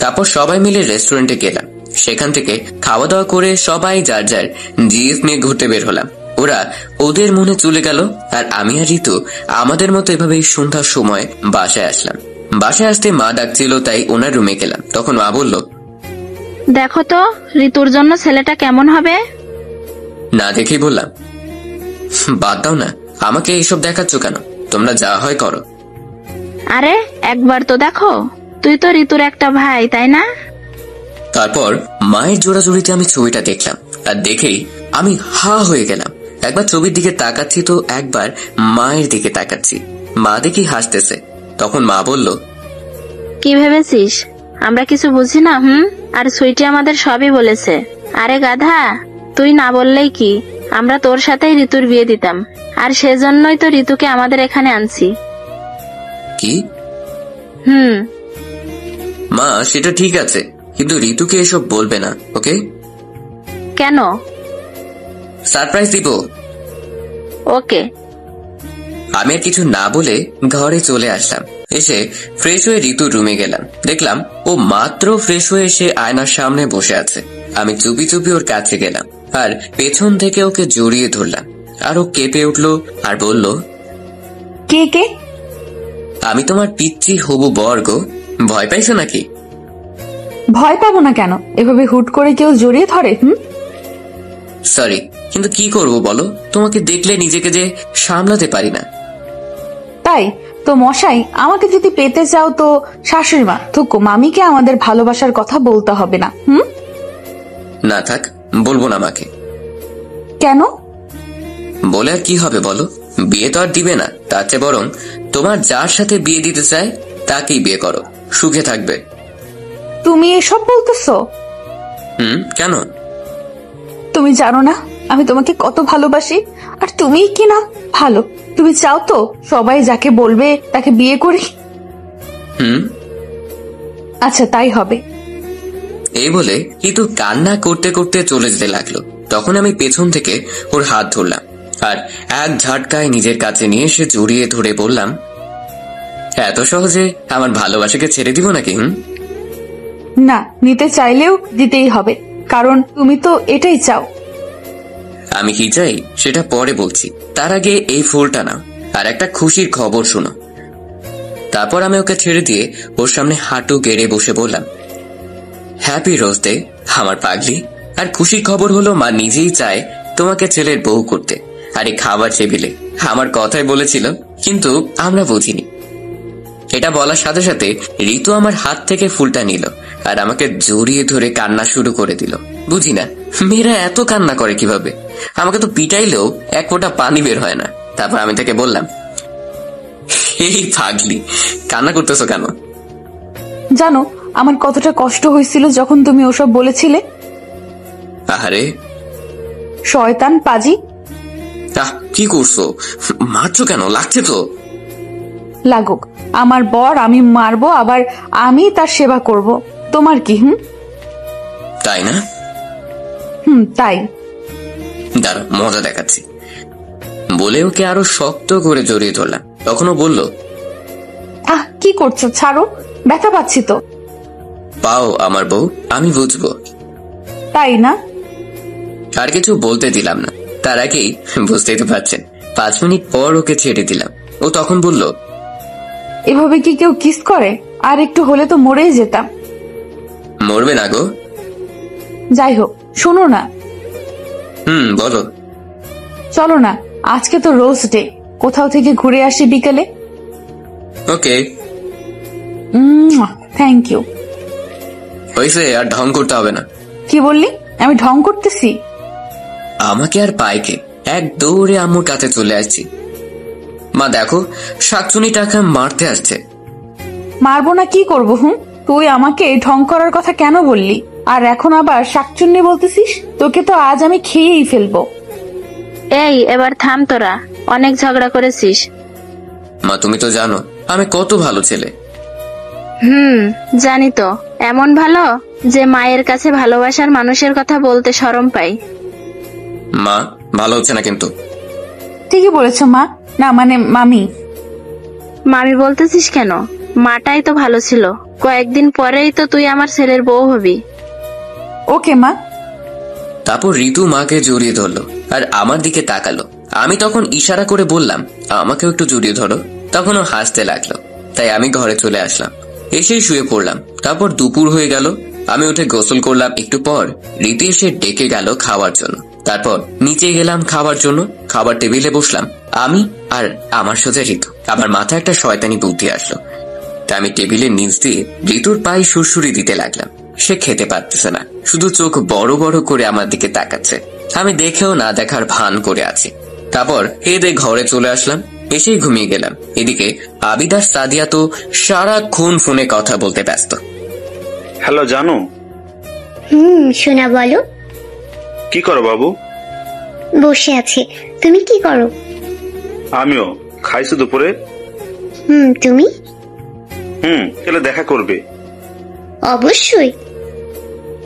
তারপর সবাই মিলে রেস্টুরেন্টে গেলাম। সেখান থেকে খাওয়া দাওয়া করে সবাই যার যার জিএফ নিয়ে ঘুরতে বের হলাম। ওরা ওদের মনে চলে গেল আর আমি আর ঋতু আমাদের মতো এভাবেই সন্ধ্যার সময় বাসায় আসলাম। বাসায় আসতে মা ডাকছিল, তাই ওনার রুমে গেলাম। তখন মা বলল, দেখো তো ঋতুর জন্য ছেলেটা কেমন হবে। না দেখেই বললাম, বাদ দাও না, আমাকে এইসব দেখাচ্ছ কেন? তোমরা যা হয় করো। আরে একবার তো দেখো, তুই তো ঋতুর একটা ভাই, তাই না? তারপর মায়ের জোড়াজুড়িতে আমি ছবিটা দেখলাম, আর দেখেই আমি হা হয়ে গেলাম। একবার ছবির দিকে তাকাচ্ছি তো একবার মায়ের দিকে তাকাচ্ছি। মা দেখি হাসতেছে। তখন মা বলল, কি ভেবেছিস আমরা কিছু বুঝি না? আর সুইটি আমাদের সবই বলেছে। আরে গাধা, তুই না বললেই কি, আমরা তোর সাথেই ঋতুর বিয়ে দিতাম, আর সেজন্যই তো ঋতুকে আমাদের এখানে আনছি। কি? হুম। মা সেটা ঠিক আছে, কিন্তু ঋতুকে এসব বলবে না, ওকে? কেন? সারপ্রাইজ দিব। ওকে। আমি আর কিছু না বলে ঘরে চলে আসলাম। এসে ফ্রেশ হয়ে ঋতুর রুমে গেলাম। দেখলাম ও মাত্র ফ্রেশ হয়ে এসে আয়নার সামনে বসে আছে। আমি চুপি চুপি ওর কাছে গেলাম আর পেছন থেকে ওকে জড়িয়ে ধরলাম। আর ও কেঁপে উঠলো আর বলল, কে কে? আমি তোমার পিচ্চি হবু বর গো। ভয় পাইছো নাকি? ভয় পাবো না কেন? এভাবে হুট করে কেউ জড়িয়ে ধরে? সরি, কিন্তু কি করব বলো, তোমাকে দেখলে নিজেকে যে সামলাতে পারি না। তাই তো মশাই, আমাকে যদি পেতে চাও তো শাশুড়ি মা থুকু মামিকে আমাদের ভালোবাসার কথা বলতে হবে না। না থাক, বলবো না মাকে। কেন? বলে আর কি হবে বলো, বিয়ে তো আর দিবে না। তার চেয়ে বরং তোমার যার সাথে বিয়ে দিতে চায় তাকেই বিয়ে করো, সুখে থাকবে। তুমি এসব বলতেছো? কেন? তুমি জানো না আমি তোমাকে কত ভালোবাসি, আর তুমি কি না ভালো? তুমি চাও তো সবাই যাকে বলবে তাকে বিয়ে করি? আচ্ছা তাই হবে। এই বলে কিন্তু কান্না করতে করতে চলে যেতে লাগলো। তখন আমি পেছন থেকে ওর হাত ধরলাম আর এক ঝাটকায় নিজের কাছে নিয়ে এসে জড়িয়ে ধরে বললাম, এত সহজে আমার ভালোবাসাকে ছেড়ে দিব নাকি? না, নিতে চাইলেও দিতেই হবে, কারণ তুমি তো এটাই চাও। আমি কি চাই সেটা পরে বলছি, তার আগে এই ফুলটা নাও আর একটা খুশির খবর শোনো। তারপর আমি ওকে ছেড়ে দিয়ে ওর সামনে হাঁটু গেড়ে বসে বললাম, হ্যাপি রোজ ডে আমার পাগলি। আর খুশির খবর হলো মা নিজেই চায় তোমাকে ছেলের বউ করতে। আর এই খাবার টেবিলে আমার কথাই বলেছিল, কিন্তু আমরা বুঝিনি। এটা বলার সাথে সাথে ঋতু আমার হাত থেকে ফুলটা নিল আর আমাকে জড়িয়ে ধরে কান্না শুরু করে দিল। বুঝি না মেয়েরা এত কান্না করে কিভাবে। আমাকে তো পিটাইলেও এক ফোঁটা পানি বের হয় না। তারপর আমি তাকে বললাম, এই পাগলি, কান্না করতেছো কেন? জানো আমার কতটা কষ্ট হয়েছিল যখন তুমি ওসব বলেছিলে? আহারে শয়তান পাজি। কি করছো? মারছো কেন? লাগছে তো। লাগুক, আমার বর আমি মারবো, আবার আমি তার সেবা করব। তোমার কি? তাই না? তাই। দাঁড়া, মজা দেখাচ্ছি। বলে ওকে আরো শক্ত করে জড়িয়ে ধরলাম। তখন ও বলল, কি করছো? ছাড়ো, ব্যথা পাচ্ছি তো। পাও আমার বউ, আমি বুঝবো। তাই না? আর কিছু বলতে দিলাম না। তার আগেই বুঝতেই তো পারছেন 5 মিনিট পর ওকে ছেড়ে দিলাম। ও তখন বলল, এভাবে কি কেউ কিস করে? আর একটু হলে তো মরেই যেতাম। মরবে না গো। যাই হোক, শোনো না। বলো। চলো না, আজকে তো রোজ ডে, কোথাও থেকে ঘুরে আসি বিকেলে। ওকে। Thank you. হয়েছে, আর ঢং করতে হবে না। কি বললি? আমি ঢং করতেছি? আমাকে আর পাইকে এক দৌড়ে আম্মুর কাছে চলে আসছি। মা দেখো, শাকচুনি টাকা মারতে আসছে। মারবো না কি করবো? তুই আমাকে ঢং করার কথা কেন বললি? আর এখন আবার শাকচুন্নি বলতেছিস? তোকে তো আজ আমি খেয়েই ফেলবো। এই এবার থাম, তোরা অনেক ঝগড়া করেছিস। মা তুমি তো জানো আমি কত ভালো ছেলে। জানি তো, এমন ভালো যে মায়ের কাছে ভালোবাসার মানুষের কথা বলতে শরম পাই। মা ভালো হচ্ছে না কিন্তু। ঠিকই বলেছ মা। না মানে মামি। মামি বলতেছিস কেন? মাটাই তো ভালো ছিল। কয়েকদিন পরেই তো তুই আমার ছেলের বউ হবি। ওকে মা। তারপর ঋতু মাকে জড়িয়ে ধরলো আর আমার দিকে তাকালো। আমি তখন ইশারা করে বললাম, আমাকেও একটু জড়িয়ে ধরো। তখন ও হাসতে লাগলো। তাই আমি ঘরে চলে আসলাম। এসেই শুয়ে পড়লাম। তারপর দুপুর হয়ে গেল। আমি উঠে গোসল করলাম। একটু পর রীতি এসে ডেকে গেল খাওয়ার জন্য। তারপর নিচে গেলাম খাবার জন্য। খাবার টেবিলে বসলাম আমি আর আমার সোজা ঋতু। আমার মাথায় একটা শয়তানি বুদ্ধি আসলো। তা আমি টেবিলের নিচ দিয়ে ঋতুর পায়ে সুরসুরি দিতে লাগলাম। সে খেতে পারতেছে না, শুধু চোখ বড় বড় করে আমার দিকে তাকাচ্ছে। আমি দেখেও না দেখার ভান করে আছি। তারপর খেয়ে ঘরে চলে আসলাম, এসেই ঘুমিয়ে গেলাম। এদিকে আবিদ আর সাদিয়া তো সারাক্ষণ ফোনে কথা বলতে ব্যস্ত। হ্যালো জানু। শোনা বলো। কি করো বাবু? বসে আছি। তুমি কি করো? আমিও। খাইছো দুপুরে? তুমি? তাহলে দেখা করবে? অবশ্যই।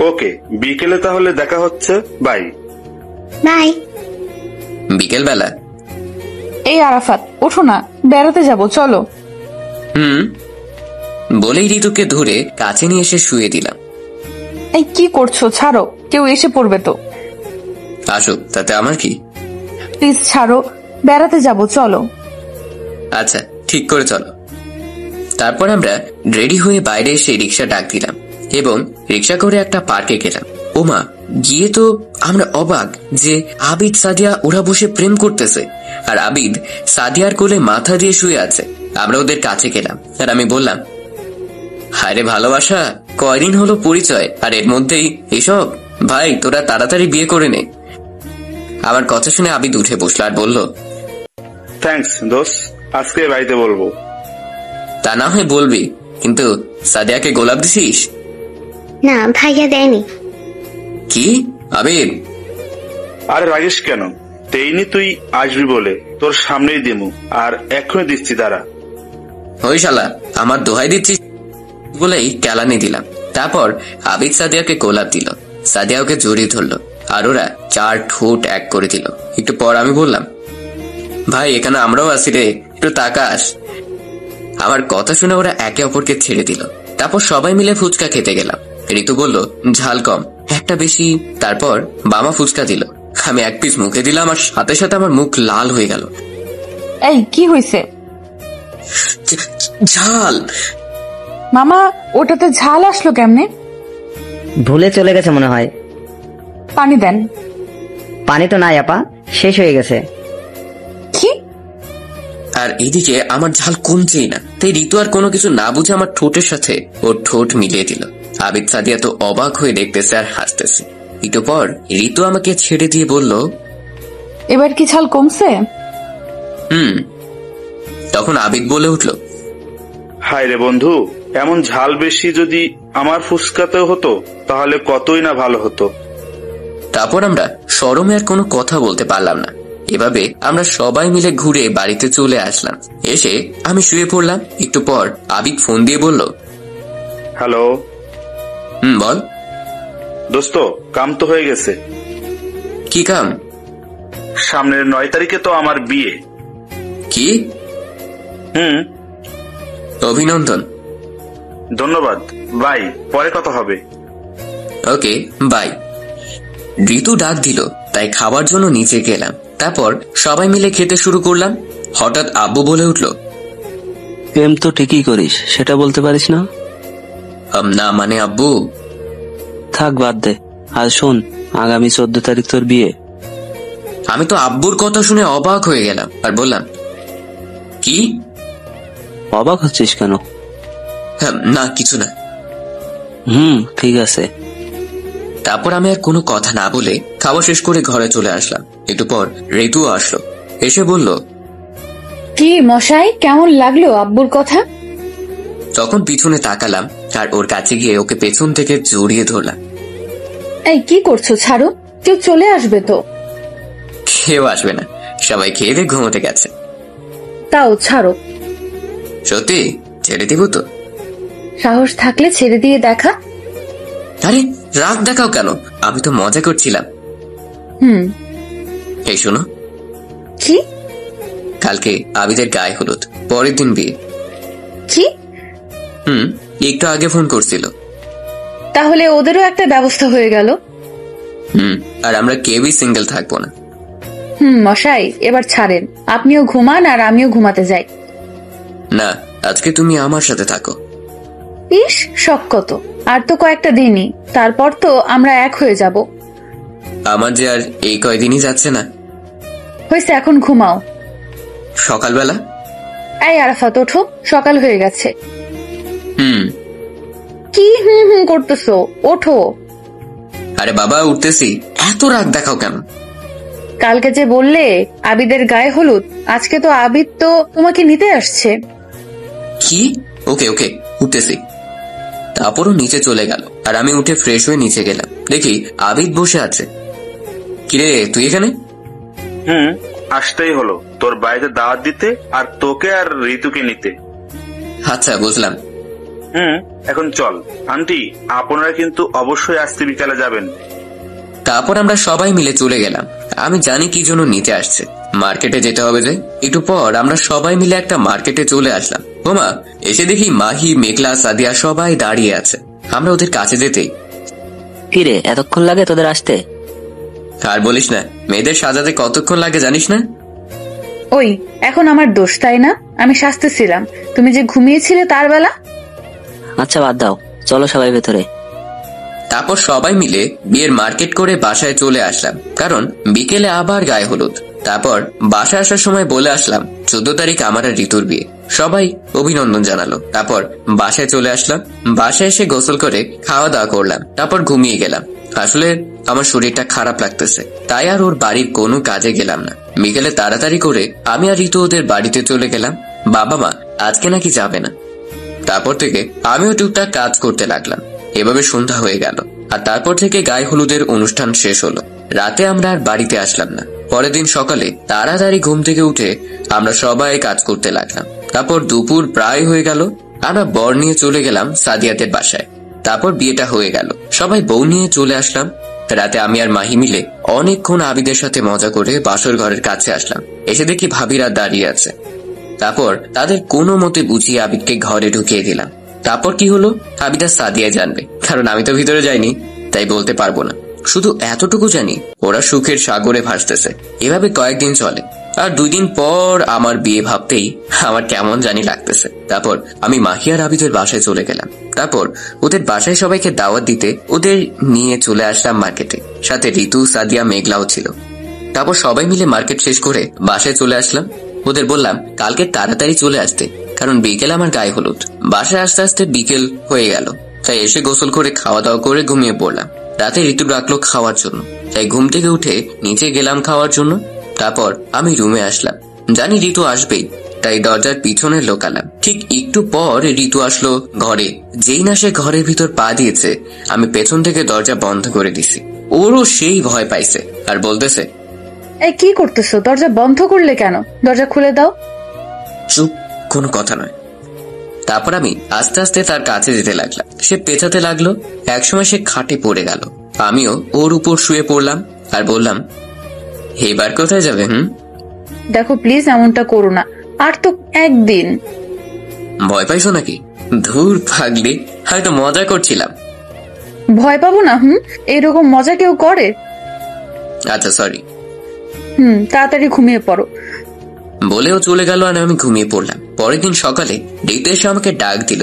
ওকে, বিকেলে তাহলে দেখা হচ্ছে। Bye bye. বিকেল বেলা। এই আরাফাত, ওঠো না, বেড়াতে যাব, চলো। বলেই ঋতুকে ধরে কাছে নিয়ে এসে শুয়ে দিলাম। এই কি করছো? ছাড়ো, কেউ এসে পড়বে তো। আসুক, তাতে আমার কি? প্লিজ ছাড়ো, বেড়াতে যাব, চলো। আচ্ছা, ঠিক করে চলো। তারপর আমরা রেডি হয়ে বাইরে এসে রিক্সা ডাক দিলাম এবং রিক্সা করে একটা পার্কে গেলাম। ওমা, গিয়ে তো আমরা অবাক যে আবিদ সাদিয়া ওরা বসে প্রেম করতেছে, আর আবিদ সাদিয়ার কোলে মাথা দিয়ে শুয়ে আছে। আমরা ওদের কাছে গেলাম আর আমি বললাম, হায়রে ভালোবাসা, কয়দিন হলো পরিচয়, আর এর মধ্যেই এসব। ভাই, তোরা তাড়াতাড়ি বিয়ে করে নে। আমার কথা শুনে আবিদ উঠে বসলো আর বলল, থ্যাঙ্কস দোস্ত, আজকে বাড়িতে বলবো। তা না হয় বলবি, কিন্তু সাদিয়াকে গোলাপ দিছিস? না, ভাইয়া দেয়নি। কি আবিদ? আরে রাগিস কেন? তেইনি তুই আসবি বলে তোর সামনেই দিমু, আর এক্ষুনি দিচ্ছি, দাঁড়া। ওই শালা, আমার দোহাই দিচ্ছিস বলেই কেলানি দিলাম। তারপর আবিদ সাদিয়াকে গোলাপ দিল। সাদিয়া ওকে জড়িয়ে ধরলো আর ওরা 4 ঠোঁট এক করে দিল। একটু পর আমি বললাম, ভাই এখানে আমরাও আছি রে, একটু তাকাস। আমার কথা শুনে ওরা একে অপরকে ছেড়ে দিল। তারপর সবাই মিলে ফুচকা খেতে গেলাম। ঋতু বলল ঝাল কম, একটা বেশি। তারপর বামা ফুচকা দিল। আমি এক পিস মুখে দিলাম আর সাথে সাথে আমার মুখ লাল হয়ে গেল। এই কি হয়েছে? ঝাল। মামা, ওটাতে ঝাল আসলো কেমনে? ভুলে চলে গেছে মনে হয়। পানি দেন। পানি তো নাই আপা, শেষ হয়ে গেছে। কি? আর এদিকে আমার ঝাল কমছেই না, তাই ঋতু আর কোনো কিছু না বুঝে আমার ঠোঁটের সাথে ওর ঠোঁট মিলিয়ে দিল। আবিদ সাদিয়া তো অবাক হয়ে দেখতেছে আর হাসতেছে। একটু পর ঋতু আমাকে ছেড়ে দিয়ে বলল, এবার কি ঝাল কমছে? তখন আবিদ বলে উঠল, হায় রে বন্ধু, এমন ঝাল বেশি যদি আমার ফুসকাতেও হতো তাহলে কতই না ভালো হতো। তারপর আমরা শরমে আর কোনো কথা বলতে পারলাম না। এভাবে আমরা সবাই মিলে ঘুরে বাড়িতে চলে আসলাম। এসে আমি শুয়ে পড়লাম। একটু পর আবিদ ফোন দিয়ে বলল, হ্যালো। বল দোস্ত, কাম তো হয়ে গেছে। কি কাম? সামনের 9 তারিখে তো আমার বিয়ে। কি? অভিনন্দন। ধন্যবাদ, বাই, পরে কথা হবে। ওকে, বাই। ঋতু ডাক দিল, তাই খাবার জন্য নিচে গেলাম। তারপর সবাই মিলে খেতে শুরু করলাম। হঠাৎ আব্বু বলে উঠল, প্রেম তো ঠিকই করিস, সেটা বলতে পারিস না? না মানে আব্বু। থাক, বাদ দে। আর শোন, আগামী 14 তারিখ তোর বিয়ে। আমি তো আব্বুর কথা শুনে অবাক হয়ে গেলাম আর বললাম, কি? অবাক হচ্ছিস কেন? না কিছু না। ঠিক আছে। তারপর আমি আর কোনো কথা না বলে খাওয়া শেষ করে ঘরে চলে আসলাম। একটু পর ঋতু আসলো, এসে বলল, কি মশাই, কেমন লাগলো আব্বুর কথা? তখন পিছনে তাকালাম আর ওর কাছে গিয়ে ওকে পেছন থেকে জড়িয়ে ধরলাম। এই কি করছো? ছাড়ো, কেউ চলে আসবে তো। কেউ আসবে না, সবাই খেয়ে দিয়ে ঘুমোতে গেছে। তাও ছাড়ো। সত্যি ছেড়ে দিব তো? সাহস থাকলে ছেড়ে দিয়ে দেখা। আরে রাগ দেখাও কেন, আমি তো মজা করছিলাম। এই শোনো। কি? কালকে আবিদের গায়ে হলুদ, পরের দিন বিয়ে। কি? একটু আগে ফোন করছিল। তাহলে ওদেরও একটা ব্যবস্থা হয়ে গেল। আর আমরা কেউই সিঙ্গেল থাকবো না। মশাই, এবার ছাড়েন, আপনিও ঘুমান আর আমিও ঘুমাতে যাই। না, আজকে তুমি আমার সাথে থাকো। ইস, শখ কত! আর তো কয়েকটা দিনই, তারপর তো আমরা এক হয়ে যাব। আমার যে আর এই কয়দিনই যাচ্ছে না। হয়েছে, এখন ঘুমাও। সকালবেলা? এই আরাফাত, ওঠো, সকাল হয়ে গেছে। কি করতেছো? ওঠো। আরে বাবা, উঠতেছি। এত রাগ দেখাও কেন? কালকে যে বললে আবিদের গায়ে হলুদ, আজকে তো আবিদ তো তোমাকে নিতে আসছে। কি? ওকে ওকে, উঠতেছি। তারপরও নিচে চলে গেল, আর আমি উঠে ফ্রেশ হয়ে নিচে গেলাম। দেখি আবিদ বসে আছে। কিরে, তুই এখানে? আসতেই হলো তোর বাড়িতে দাওয়াত দিতে, আর তোকে আর ঋতুকে নিতে। আচ্ছা, বুঝলাম। এখন চল। আন্টি, আপনারা কিন্তু অবশ্যই আজকে বিকালে যাবেন। তারপর আমরা সবাই মিলে চলে গেলাম। আমি জানি কি জন্য নিতে আসছে, মার্কেটে যেতে হবে যে। একটু পর আমরা সবাই মিলে একটা মার্কেটে চলে আসলাম। ওমা, এসে দেখি মাহি, মেঘলা, সাদিয়া সবাই দাঁড়িয়ে আছে। আমরা ওদের কাছে যেতেই, কিরে এতক্ষণ লাগে তোদের আসতে? আর বলিস না, মেয়েদের সাজাতে কতক্ষণ লাগে জানিস না? ওই, এখন আমার দোষ তাই না? আমি সাজতেছিলাম, তুমি যে ঘুমিয়েছিলে তার বেলা। আচ্ছা বাদ দাও, চলো সবাই ভেতরে। তারপর সবাই মিলে বিয়ের মার্কেট করে বাসায় চলে আসলাম, কারণ বিকেলে আবার গায়ে হলুদ। তারপর বাসায় আসার সময় বলে আসলাম 14 তারিখ আমার আর ঋতুর বিয়ে। সবাই অভিনন্দন জানালো। তারপর বাসায় চলে আসলাম। বাসায় এসে গোসল করে খাওয়া দাওয়া করলাম, তারপর ঘুমিয়ে গেলাম। আসলে আমার শরীরটা খারাপ লাগতেছে, তাই আর ওর বাড়ির কোনো কাজে গেলাম না। বিকেলে তাড়াতাড়ি করে আমি আর ঋতু ওদের বাড়িতে চলে গেলাম। বাবা মা আজকে নাকি যাবে না। তারপর থেকে আমিও টুকটাক কাজ করতে লাগলাম। এভাবে সন্ধ্যা হয়ে গেল, আর তারপর থেকে গায়ে হলুদের অনুষ্ঠান শেষ হলো। রাতে আমরা আর বাড়িতে আসলাম না। পরের দিন সকালে তাড়াতাড়ি ঘুম থেকে উঠে আমরা সবাই কাজ করতে লাগলাম। তারপর দুপুর প্রায় হয়ে গেল, আমরা বর নিয়ে চলে গেলাম সাদিয়াতের বাসায়। তারপর বিয়েটা হয়ে গেল, সবাই বউ নিয়ে চলে আসলাম। রাতে আমি আর মাহি মিলে অনেকক্ষণ আবিদের সাথে মজা করে বাসর ঘরের কাছে আসলাম। এসে দেখি ভাবিরা দাঁড়িয়ে আছে। তারপর তাদের কোনো মতে বুঝিয়ে আবিদকে ঘরে ঢুকিয়ে দিলাম। তারপর কি হলো আবিদা সাদিয়া জানবে, কারণ আমি তো ভিতরে যাইনি, তাই বলতে পারবো না। শুধু এতটুকু জানি ওরা সুখের সাগরে ভাসতেছে। এভাবে কয়েকদিন চলে, আর 2 দিন পর আমার বিয়ে ভাবতেই আমার কেমন জানি লাগতেছে। তারপর আমি মাহি আর আবিদের বাসায় চলে গেলাম। তারপর ওদের বাসায় সবাইকে দাওয়াত দিতে ওদের নিয়ে চলে আসলাম মার্কেটে। সাথে ঋতু, সাদিয়া, মেঘলাও ছিল। তারপর সবাই মিলে মার্কেট শেষ করে বাসায় চলে আসলাম। ওদের বললাম কালকে তাড়াতাড়ি চলে আসতে, কারণ বিকেল আমার গায়ে হলুদ। বাসায় আসতে আসতে বিকেল হয়ে গেল, তাই এসে গোসল করে খাওয়া দাওয়া করে ঘুমিয়ে পড়লাম। রাতে ঋতু ডাকলো খাওয়ার জন্য, তাই ঘুম থেকে উঠে নিচে গেলাম খাওয়ার জন্য। তারপর আমি রুমে আসলাম, জানি ঋতু আসবেই, তাই দরজার পিছনে লোকালাম। ঠিক একটু পর ঋতু আসলো ঘরে। যেই না সে ঘরের ভিতর পা দিয়েছে, আমি পেছন থেকে দরজা বন্ধ করে দিছি। ওরও সেই ভয় পাইছে আর বলতেছে, এই কি করতেছো? দরজা বন্ধ করলে কেন? দরজা খুলে দাও। চুপ, কোনো কথা নয়। তারপর আমি আস্তে আস্তে তার কাছে যেতে লাগলাম। সে পেঁচাতে লাগলো। একসময় সে খাটে পড়ে গেল। আমিও ওর উপর শুয়ে পড়লাম আর বললাম, এবার কোথায় যাবে? দেখো প্লিজ, এমনটা করো না, আর তো একদিন। ভয় পাইছো নাকি? ধুর পাগলি, হয়তো মজা করছিলাম। ভয় পাবো না? এরকম মজা কেউ করে? আচ্ছা সরি। তাড়াতাড়ি ঘুমিয়ে পড়ো। বলেও চলে গেল আর আমি ঘুমিয়ে পড়লাম। পরের দিন সকালে ঋতু এসে আমাকে ডাক দিল।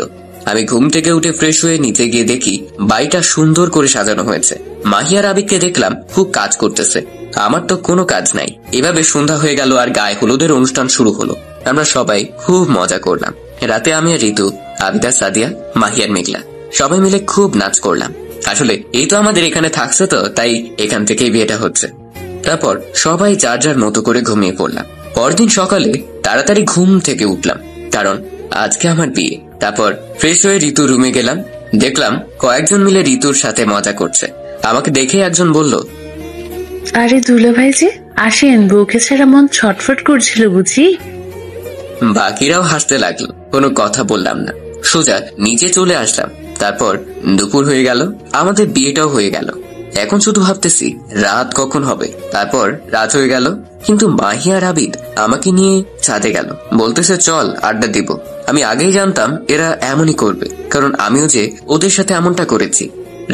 আমি ঘুম থেকে উঠে ফ্রেশ হয়ে নিচে গিয়ে দেখি বাড়িটা সুন্দর করে সাজানো হয়েছে। মাহি আর আবিদকে দেখলাম খুব কাজ করতেছে। আমার তো কোনো কাজ নাই। এভাবে সন্ধ্যা হয়ে গেল আর গায়ে হলুদের অনুষ্ঠান শুরু হলো। আমরা সবাই খুব মজা করলাম। রাতে আমি আর ঋতু, আবিদা, সাদিয়া, মাহি আর মেঘলা সবাই মিলে খুব নাচ করলাম। আসলে এই তো আমাদের এখানে থাকছে, তো তাই এখান থেকেই বিয়েটা হচ্ছে। তারপর সবাই যার যার মতো করে ঘুমিয়ে পড়লাম। পরদিন সকালে তাড়াতাড়ি ঘুম থেকে উঠলাম, কারণ আজকে আমার বিয়ে। তারপর ফ্রেশ হয়ে ঋতুর রুমে গেলাম। দেখলাম কয়েকজন মিলে ঋতুর সাথে মজা করছে। আমাকে দেখে একজন বলল, আরে দুলা ভাই যে আসেন, বউকে ছাড়া মন ছটফট করছিল বুঝি। বাকিরাও হাসতে লাগলো। কোনো কথা বললাম না, সোজা নিচে চলে আসলাম। তারপর দুপুর হয়ে গেল, আমাদের বিয়েটাও হয়ে গেল। এখন শুধু ভাবতেছি রাত কখন হবে। তারপর রাত হয়ে গেল, কিন্তু মাহি আর আবিদ আমাকে নিয়ে ছাদে গেল। বলতেছে চল আড্ডা দিব। আমি আগেই জানতাম এরা এমনই করবে, কারণ আমিও যে ওদের সাথে এমনটা করেছি।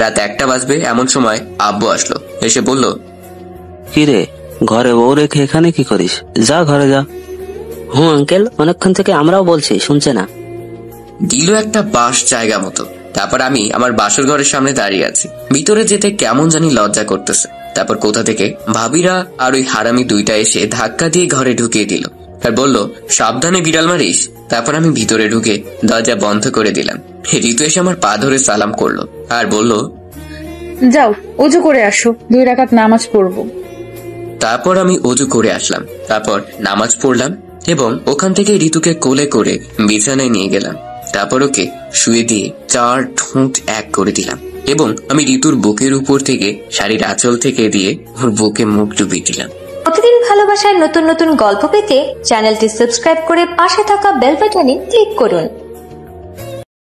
রাত 1টা বাজবে এমন সময় আব্বু আসলো। এসে বলল, কিরে ঘরে বউ রেখে এখানে কি করিস? যা ঘরে যা। আঙ্কেল, অনেকক্ষণ থেকে আমরাও বলছি, শুনছে না। দিল একটা বাস জায়গা মতো। তারপর আমি আমার বাসর ঘরের সামনে দাঁড়িয়ে আছি। ভিতরে যেতে কেমন জানি লজ্জা করতেছে। তারপর কোথা থেকে ভাবিরা আর ওই হারামি দুইটা এসে ধাক্কা দিয়ে ঘরে ঢুকিয়ে দিল আর বলল, সাবধানে বিড়াল মারিস। তারপর আমি ভিতরে ঢুকে দরজা বন্ধ করে দিলাম। ঋতু এসে আমার পা ধরে সালাম করলো আর বলল, যাও ওযু করে আসো, 2 রাকাত নামাজ পড়বো। তারপর আমি অজু করে আসলাম, তারপর নামাজ পড়লাম এবং ওখান থেকে ঋতুকে কোলে করে বিছানায় নিয়ে গেলাম। তারপর ওকে শুয়ে দিয়ে 4 ঠোঁট এক করে দিলাম এবং আমি ঋতুর বুকের উপর থেকে শাড়ির আঁচল থেকে দিয়ে ওর বুকে মুখ ডুবিয়ে দিলাম। প্রতিদিন ভালোবাসার নতুন নতুন গল্প পেতে চ্যানেলটি সাবস্ক্রাইব করে পাশে থাকা বেল বাটনে ক্লিক করুন।